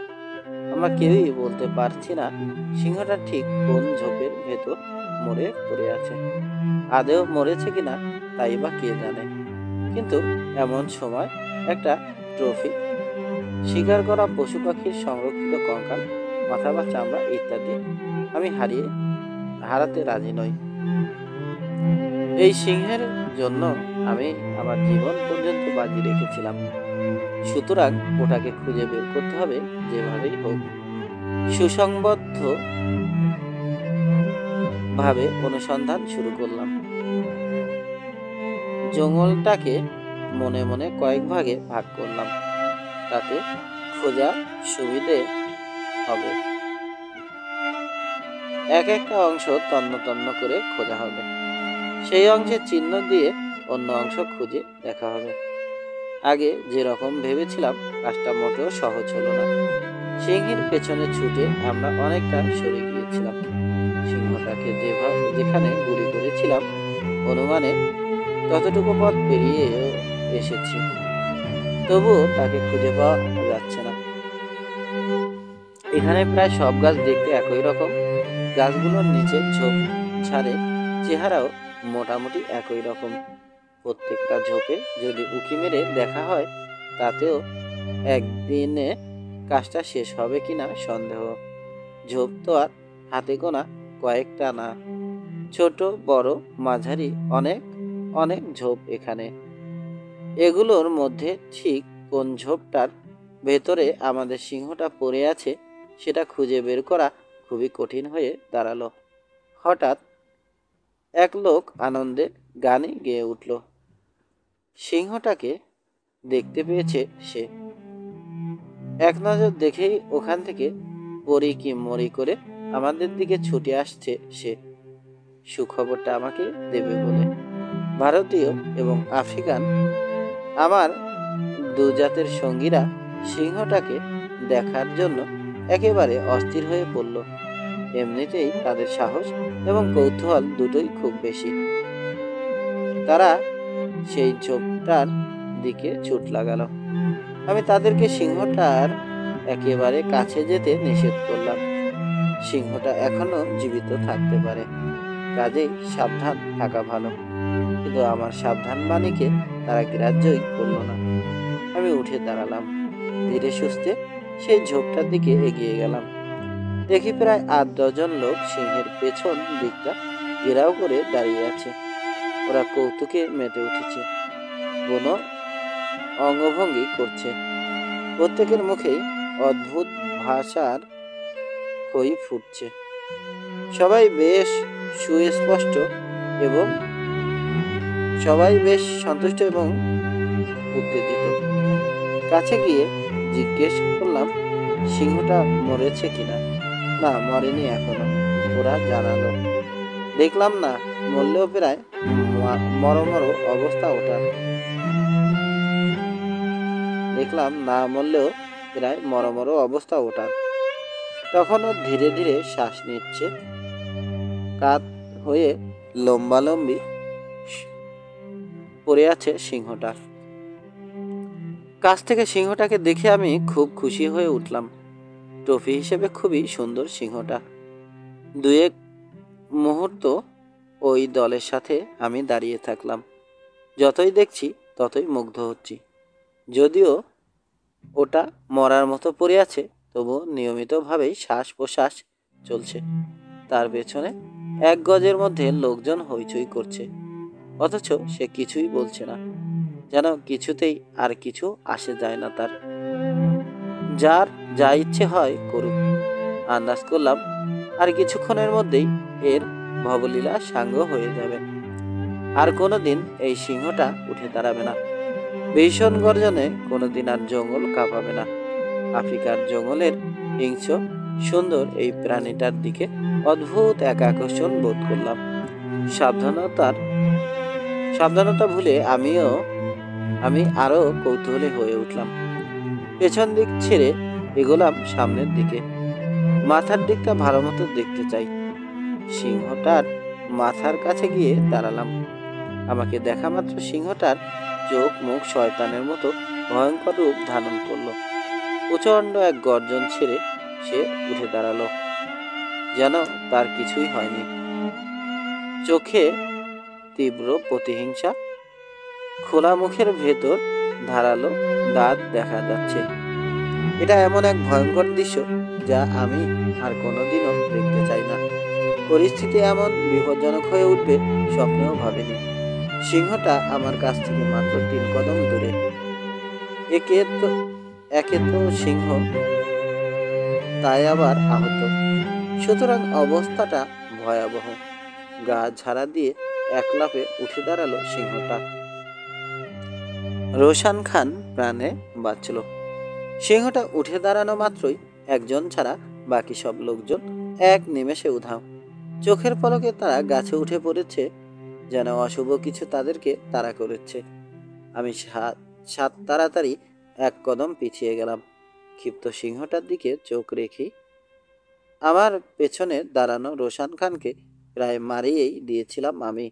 আমরা কেউই বলতে পারছি না সিংহটা ঠিক কোন ঝোপের ভেতর মরে পড়ে আছে। আদেও মরেছে কিনা তাই বা কে জানে। কিন্তু এমন সময় একটা ট্রফি, শিকার করা পশু পাখির সংরক্ষিত কঙ্কাল, মাথা বা চামড়া ইত্যাদি আমি হারাতে রাজি নই। এই সিংহের জন্য আমি আমার জীবন পর্যন্ত বাজি রেখেছিলাম। সুতরাং ওটাকে খুঁজে বের করতে হবে যেভাবেই হোক। সুসংবদ্ধ ভাবে অনুসন্ধান শুরু করলাম। জঙ্গলটাকে মনে মনে কয়েক ভাগে ভাগ করলাম, তাতে খোঁজা সুবিধে হবে। এক একটা অংশ তন্ন তন্ন করে খোঁজা হবে, সেই অংশের চিহ্ন দিয়ে অন্য অংশ খুঁজে দেখা হবে। আগে যেরকম ভেবেছিলাম কাজটা মোটেও সহজ হলো না। সিংহের পেছনে ছুটে আমরা অনেকটা সরে গিয়েছিলাম। সিংহটাকে যেখানে গুলি করেছিলাম অনুমানে ততটুকু পথ পেরিয়ে এসেছি, তবুও তাকে খুঁজে পাওয়া যাচ্ছে না। এখানে প্রায় সব গাছ দেখতে একই রকম, গাছগুলোর নিচে ঝোপ ঝাড়ের চেহারাও মোটামুটি একই রকম। প্রত্যেকটা ঝোপে যদি উঁকি মেরে দেখা হয় তাতেও একদিনে কাজটা শেষ হবে কিনা সন্দেহ। ঝোপ তো আর হাতে গোনা কয়েকটা না, ছোট বড় মাঝারি অনেক অনেক ঝোপ এখানে। এগুলোর মধ্যে ঠিক কোন ঝোপটার ভেতরে আমাদের সিংহটা পড়ে আছে সেটা খুঁজে বের করা খুবই কঠিন হয়ে দাঁড়ালো। হঠাৎ এক লোক আনন্দে গানে গেয়ে উঠল। সিংহটাকে দেখতে পেয়েছে সে। এক নজর দেখেই ওখান থেকে পরি কি মরি করে আমাদের দিকে ছুটে আসছে সে, সুখবরটা আমাকে দেবে বলে। ভারতীয় এবং আফ্রিকান আমার দু জাতের সঙ্গীরা সিংহটাকে দেখার জন্য একেবারে অস্থির হয়ে পড়ল। এমনিতেই তাদের সাহস এবং কৌতূহল দুটোই খুব বেশি। তারা সেই ঝোপটার দিকে ছুট লাগালো। আমি তাদেরকে সিংহটার একেবারে কাছে যেতে নিষেধ করলাম। সিংহটা এখনো জীবিত থাকতে পারে, কাজেই সাবধান থাকা ভালো। কিন্তু আমার সাবধান বাণীকে তারা গ্রাহ্যই করল না। আমি উঠে দাঁড়ালাম, ধীরে সুস্থে সেই ঝোপটার দিকে এগিয়ে গেলাম। দেখি প্রায় 8-10 লোক সিংহের পেছন দিকটা ঘেরাও করে দাঁড়িয়ে আছে। ওরা কৌতুকে মেতে উঠেছে, কোনো অঙ্গভঙ্গি করছে। প্রত্যেকের মুখেই অদ্ভুত ভাষার খই ফুটছে। সবাই বেশ সুস্পষ্ট এবং সবাই বেশ সন্তুষ্ট এবং উত্তেজিত। কাছে গিয়ে জিজ্ঞেস করলাম, সিংহটা মরেছে কিনা? না, মরেনি এখনো, ওরা জানালো। দেখলাম না মরলেও প্রায় মরমর অবস্থা ওটার। দেখলাম না মরলেও প্রায় মরমর অবস্থা ওটার। তখনও ধীরে ধীরে শ্বাস নিচ্ছে, কাত হয়ে লম্বালম্বি পড়ে আছে সিংহটা। কাছ থেকে সিংহটাকে দেখে আমি খুব খুশি হয়ে উঠলাম। ট্রফি হিসেবে খুবই সুন্দর সিংহটা। 2-1 মুহূর্ত ওই দলের সাথে আমি দাঁড়িয়ে থাকলাম। যতই দেখছি ততই মুগ্ধ হচ্ছি। যদিও ওটা মরার মতো পড়ে আছে, তবুও নিয়মিতভাবেই শ্বাস প্রশ্বাস চলছে। তার পেছনে 1 গজের মধ্যে লোকজন হইচই করছে, অথচ সে কিছুই বলছে না, যেন কিছুতেই আর কিছু আসে যায় না তার। যার যা ইচ্ছে হয় করুক। আন্দাজ করলাম আর কিছুক্ষণের মধ্যেই এর ভবলীলা সাঙ্গ হয়ে যাবে। আর কোনোদিন এই সিংহটা উঠে দাঁড়াবে না। ভীষণ গর্জনে কোনোদিন আর জঙ্গল কাঁপাবে না। আফ্রিকার জঙ্গলের হিংস্র সুন্দর এই প্রাণীটার দিকে অদ্ভুত এক আকর্ষণ বোধ করলাম। সাবধানতা ভুলে আমি আরো কৌতূহলী হয়ে উঠলাম। পেছন দিক ছেড়ে এগোলাম সামনের দিকে। মাথার দিকটা ভালো মতো দেখতে চাই। সিংহটার মাথার কাছে গিয়ে দাঁড়ালাম। আমাকে দেখা মাত্র সিংহটার চোখ মুখ শয়তানের মতো ভয়ঙ্কর রূপ ধারণ করলো। প্রচণ্ড এক গর্জন ছেড়ে সে উঠে দাঁড়ালো, যেন তার কিছুই হয়নি। চোখে তীব্র প্রতিহিংসা, খোলা মুখের ভেতর ধারালো দাঁত দেখা যাচ্ছে। এটা এমন এক ভয়ঙ্কর দৃশ্য যা আমি আর কোনোদিনও দেখতে চাই না। পরিস্থিতি এমন বিপজ্জনক হয়ে উঠবে স্বপ্নেও ভাবিনি। সিংহটা আমার কাছ থেকে মাত্র 3 কদম দূরে। একে তো সিংহ, তাই আবার আহত, সুতরাং অবস্থাটা ভয়াবহ। গা ঝাড়া দিয়ে এক লাফে উঠে দাঁড়ালো সিংহটা। রোশান খান প্রাণে বাঁচল। সিংহটা উঠে দাঁড়ানো মাত্রই একজন ছাড়া বাকি সব লোকজন এক নিমেষে উধাও। চোখের পলকে তারা গাছে উঠে পড়েছে, যেন অশুভ কিছু তাদেরকে তাড়া করেছে। আমি সাত তাড়াতাড়ি 1 কদম পিছিয়ে গেলাম। ক্ষিপ্ত সিংহটার দিকে চোখ রেখে আমার পেছনে দাঁড়ানো রোশান খানকে প্রায় মারিয়েই দিয়েছিলাম আমি।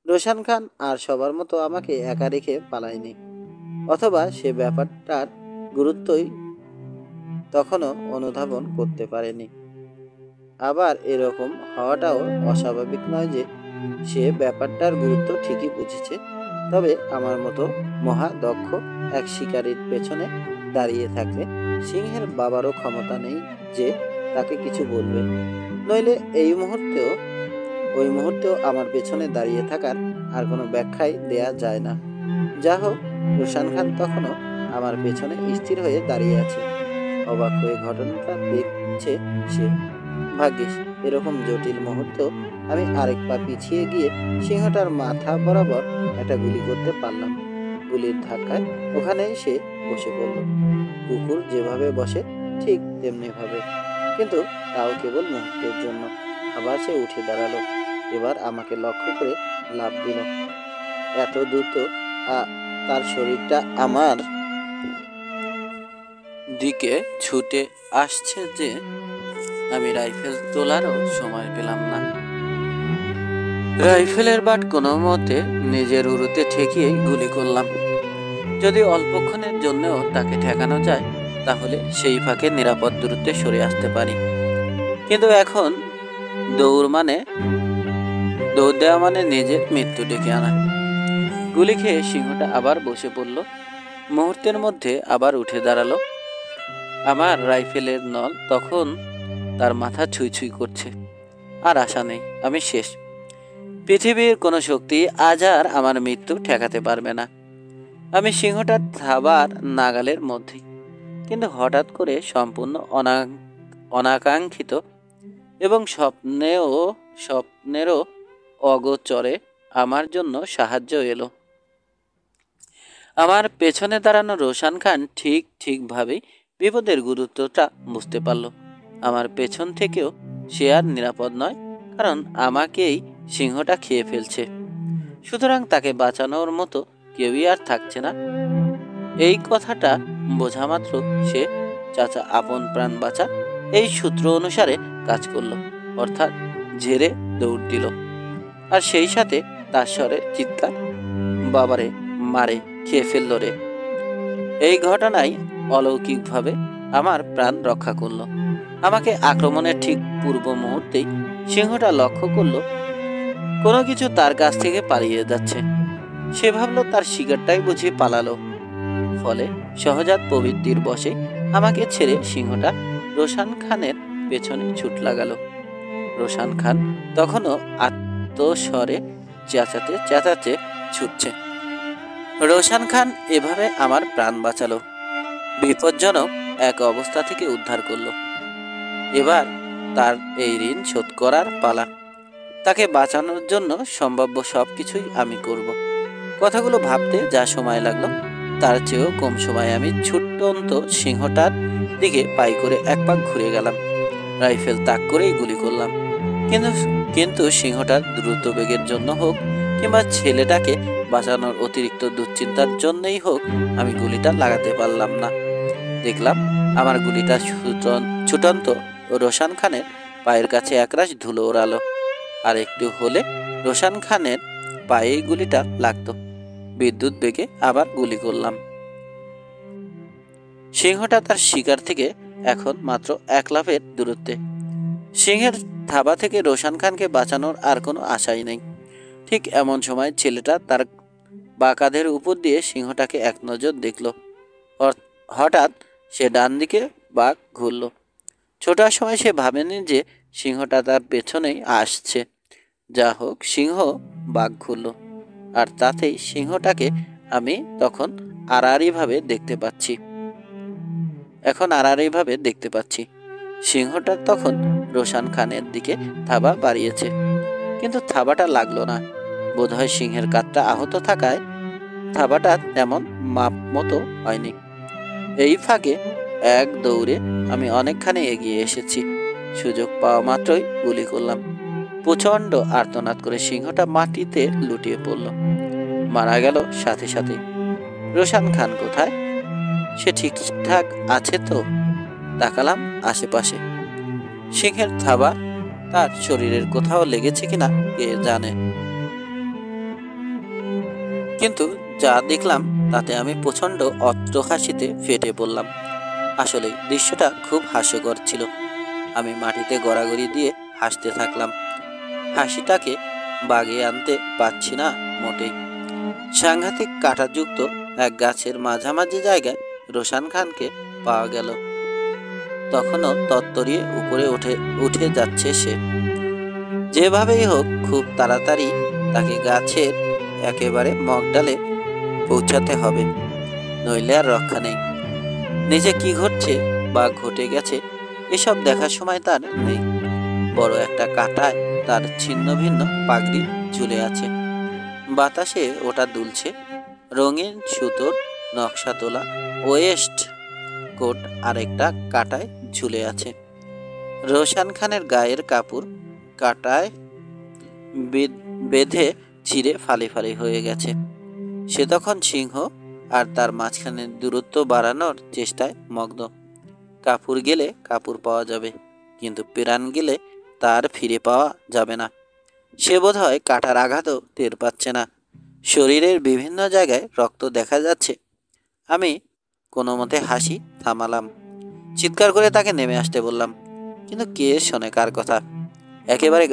রোশান খান আর সবার মতো আমাকে একা রেখে পালায়নি, অথবা সে ব্যাপারটার গুরুত্বই তখনও অনুধাবন করতে পারেনি। আবার এরকম হওয়াটাও অস্বাভাবিক নয় যে সে ব্যাপারটার গুরুত্ব ঠিকই বুঝেছে, তবে আমার মতো মহা দক্ষ এক শিকারীর পেছনে দাঁড়িয়ে থাকলে সিংহের বাবারও ক্ষমতা নেই যে তাকে কিছু বলবে। নইলে ওই মুহূর্তেও আমার পেছনে দাঁড়িয়ে থাকার আর কোনো ব্যাখ্যাই দেয়া যায় না। যা হোক, রোশান খান তখনও আমার পেছনে স্থির হয়ে দাঁড়িয়ে আছে, অবাক হয়ে ঘটনাটা দেখছে সে। ভাগ্যিস এরকম জটিল মুহূর্তেও আমি আরেক পা পিছিয়ে গিয়ে সিংহটার মাথা বরাবর একটা গুলি করতে পারলাম। গুলির ধাক্কায় ওখানেই সে বসে পড়ল। কুকুর যেভাবে বসে ঠিক তেমনি ভাবে, কিন্তু তাও কেবল মুহূর্তের জন্য। আবার সে উঠে দাঁড়ালো। এবার আমাকে লক্ষ্য করে লাফ দিল। এত দ্রুত তার শরীরটা আমার দিকে ছুটে আসছে যে আমি রাইফেল তোলারও সময় পেলাম না। রাইফেলের বাট কোনো মতে নিজের উরুতে ঠেকিয়ে গুলি করলাম। যদি অল্পক্ষণের জন্যও তাকে ঠেকানো যায়, তাহলে সেই ফাঁকে নিরাপদ দূরত্বে সরে আসতে পারি। কিন্তু এখন দৌড় দেওয়া মানে নিজের মৃত্যু ডেকে আনা। গুলি খেয়ে সিংহটা আবার বসে পড়ল। মুহূর্তের মধ্যে আবার উঠে দাঁড়ালো। আমার রাইফেলের নল তখন তার মাথা ছুঁই ছুঁই করছে। আর আশা নেই, আমি শেষ। পৃথিবীর কোনো শক্তি আজ আর আমার মৃত্যু ঠেকাতে পারবে না। আমি সিংহটার থাবার নাগালের মধ্যেই, কিন্তু হঠাৎ করে সম্পূর্ণ অনাকাঙ্ক্ষিত এবং স্বপ্নেরও অগোচরে আমার জন্য সাহায্য এলো। আমার পেছনে দাঁড়ানো রোশান খান ঠিকভাবেই বিপদের গুরুত্বটা বুঝতে পারল। আমার পেছন থেকেও সে আর নিরাপদ নয়, কারণ আমাকেই সিংহটা খেয়ে ফেলছে। সুতরাং তাকে বাঁচানোর মতো কেউই আর থাকছে না। এই কথাটা বোঝা মাত্র সে চাচা আপন প্রাণ বাঁচা এই সূত্র অনুসারে কাজ করলো, অর্থাৎ ঝেড়ে দৌড় দিল। আর সেই সাথে তার স্বরে চিৎকার, বাবারে, মারে, খেয়ে ফেলল রে। এই ঘটনায় অলৌকিকভাবে আমার প্রাণ রক্ষা করলো। আমাকে আক্রমণের ঠিক পূর্ব মুহূর্তেই সিংহটা লক্ষ্য করলো কোনো কিছু তার কাছ থেকে পালিয়ে যাচ্ছে। সে ভাবল তার শিকারটাই বুঝি পালালো। ফলে সহজাত প্রবৃত্তির বশে আমাকে ছেড়ে সিংহটা রোশান খানের পেছনে ছুট লাগালো। রোশান খান তখনও আত্মস্বরে চেঁচাতে চেঁচাতে ছুটছে। রোশান খান এভাবে আমার প্রাণ বাঁচালো, বিপজ্জনক এক অবস্থা থেকে উদ্ধার করলো। এবার তার এই ঋণ শোধ করার পালা। তাকে বাঁচানোর জন্য সম্ভাব্য সবকিছুই আমি করব। কথাগুলো ভাবতে যা সময় লাগলো তার চেয়েও কম সময় আমি ছুটন্ত সিংহটার দিকে পাই করে এক পাক ঘুরে গেলাম। রাইফেল তাক করেই গুলি করলাম, কিন্তু সিংহটার দ্রুত বেগের জন্য হোক কিংবা ছেলেটাকে বাঁচানোর অতিরিক্ত দুশ্চিন্তার জন্যই হোক আমি গুলিটা লাগাতে পারলাম না। দেখলাম আমার গুলিটা ছুটন্ত রোশান খানের পায়ের কাছে একরাশ ধুলো ওড়ালো। আর একটু হলে রোশান খানের পায়ে গুলিটা লাগতো। বিদ্যুৎ বেগে আবার গুলি করলাম। সিংহটা তার শিকার থেকে এখন মাত্র 1 লাফের দূরত্বে। সিংহের থাবা থেকে রোশান খানকে বাঁচানোর আর কোনো আশাই নেই। ঠিক এমন সময় ছেলেটা তার বাঁ কাঁধের উপর দিয়ে সিংহটাকে এক নজর দেখল। হঠাৎ সে ডান দিকে বাঘ ঘুরল। ছোটার সময় সে ভাবেনি যে সিংহটা তার পেছনেই আসছে। যা হোক, সিংহ বাঘ ঘুরল, আর তাতেই সিংহটাকে আমি তখন আড়াআড়িভাবে দেখতে পাচ্ছি। সিংহটা তখন রোশান খানের দিকে থাবা বাড়িয়েছে, কিন্তু থাবাটা লাগলো না। বোধহয় সিংহের কাঁধটা আহত থাকায় থাবাটা তেমন মাপ মতো হয়নি। এই ফাঁকে এক দৌড়ে আমি অনেকখানি এগিয়ে এসেছি। সুযোগ পাওয়া মাত্রই গুলি করলাম। প্রচণ্ড আর্তনাদ করে সিংহটা মাটিতে লুটিয়ে পড়ল, মারা গেল সাথে সাথে। রোশান খান কোথায়? সে ঠিকঠাক আছে তো? তাকালাম আশেপাশে। সিংহের থাবা তার শরীরের কোথাও লেগেছে কিনা কে জানে, কিন্তু যা দেখলাম তাতে আমি প্রচণ্ড অট্টহাসিতে ফেটে পড়লাম। আসলে দৃশ্যটা খুব হাস্যকর ছিল। আমি মাটিতে গড়াগড়ি দিয়ে হাসতে থাকলাম। হাসিটাকে বাগিয়ে আনতে পারছি না মোটেই। সাংঘাতিক কাঁটাযুক্ত এক গাছের মাঝামাঝি জায়গায় রোশান খানকে পাওয়া গেল। তখনও তত্তরিয়ে উপরে উঠে যাচ্ছে সে। যেভাবেই হোক খুব তাড়াতাড়ি তাকে গাছের একেবারে মগডালে পৌঁছাতে হবে, নইলে আর রক্ষা নেই। নিচে কি ঘটছে বা ঘটে গেছে এসব দেখার সময় তার নেই। বড় একটা কাঁটায় তার ছিন্ন ভিন্ন পাগড়ি ঝুলে আছে। বাতাসে ওটা দুলছে। রঙিন সুতোর নকশা তোলা ওয়েস্ট কোট আরেকটা কাঁটায় ঝুলে আছে। রোশান খানের গায়ের কাপড় কাঁটায় বেঁধে ছিঁড়ে ফালি ফালি হয়ে গেছে। সে তখন সিংহ আর তার মাঝখানে দূরত্ব বাড়ানোর চেষ্টায় মগ্ন। কাপড় গেলে কাপড় পাওয়া যাবে, কিন্তু প্রাণ গেলে তার ফিরে পাওয়া যাবে না। সে বোধহয় কাঁটার আঘাতও টের পাচ্ছে না। শরীরের বিভিন্ন জায়গায় রক্ত দেখা যাচ্ছে। আমি কোনো মতে হাসি থামালাম। চিৎকার করে তাকে নেমে আসতে বললাম, কিন্তু কে শোনে কার কথা। একেবারে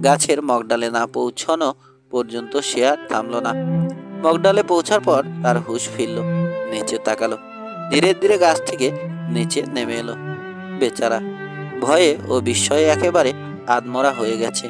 গাছের মগডালে না পৌঁছানো পর্যন্ত সে আর থামল না। মগডালে পৌঁছার পর তার হুঁশ ফিরল। নিচে তাকালো। ধীরে ধীরে গাছ থেকে নিচে নেমে এলো। বেচারা ভয়ে ও বিস্ময়ে একেবারে আধমরা হয়ে গেছে।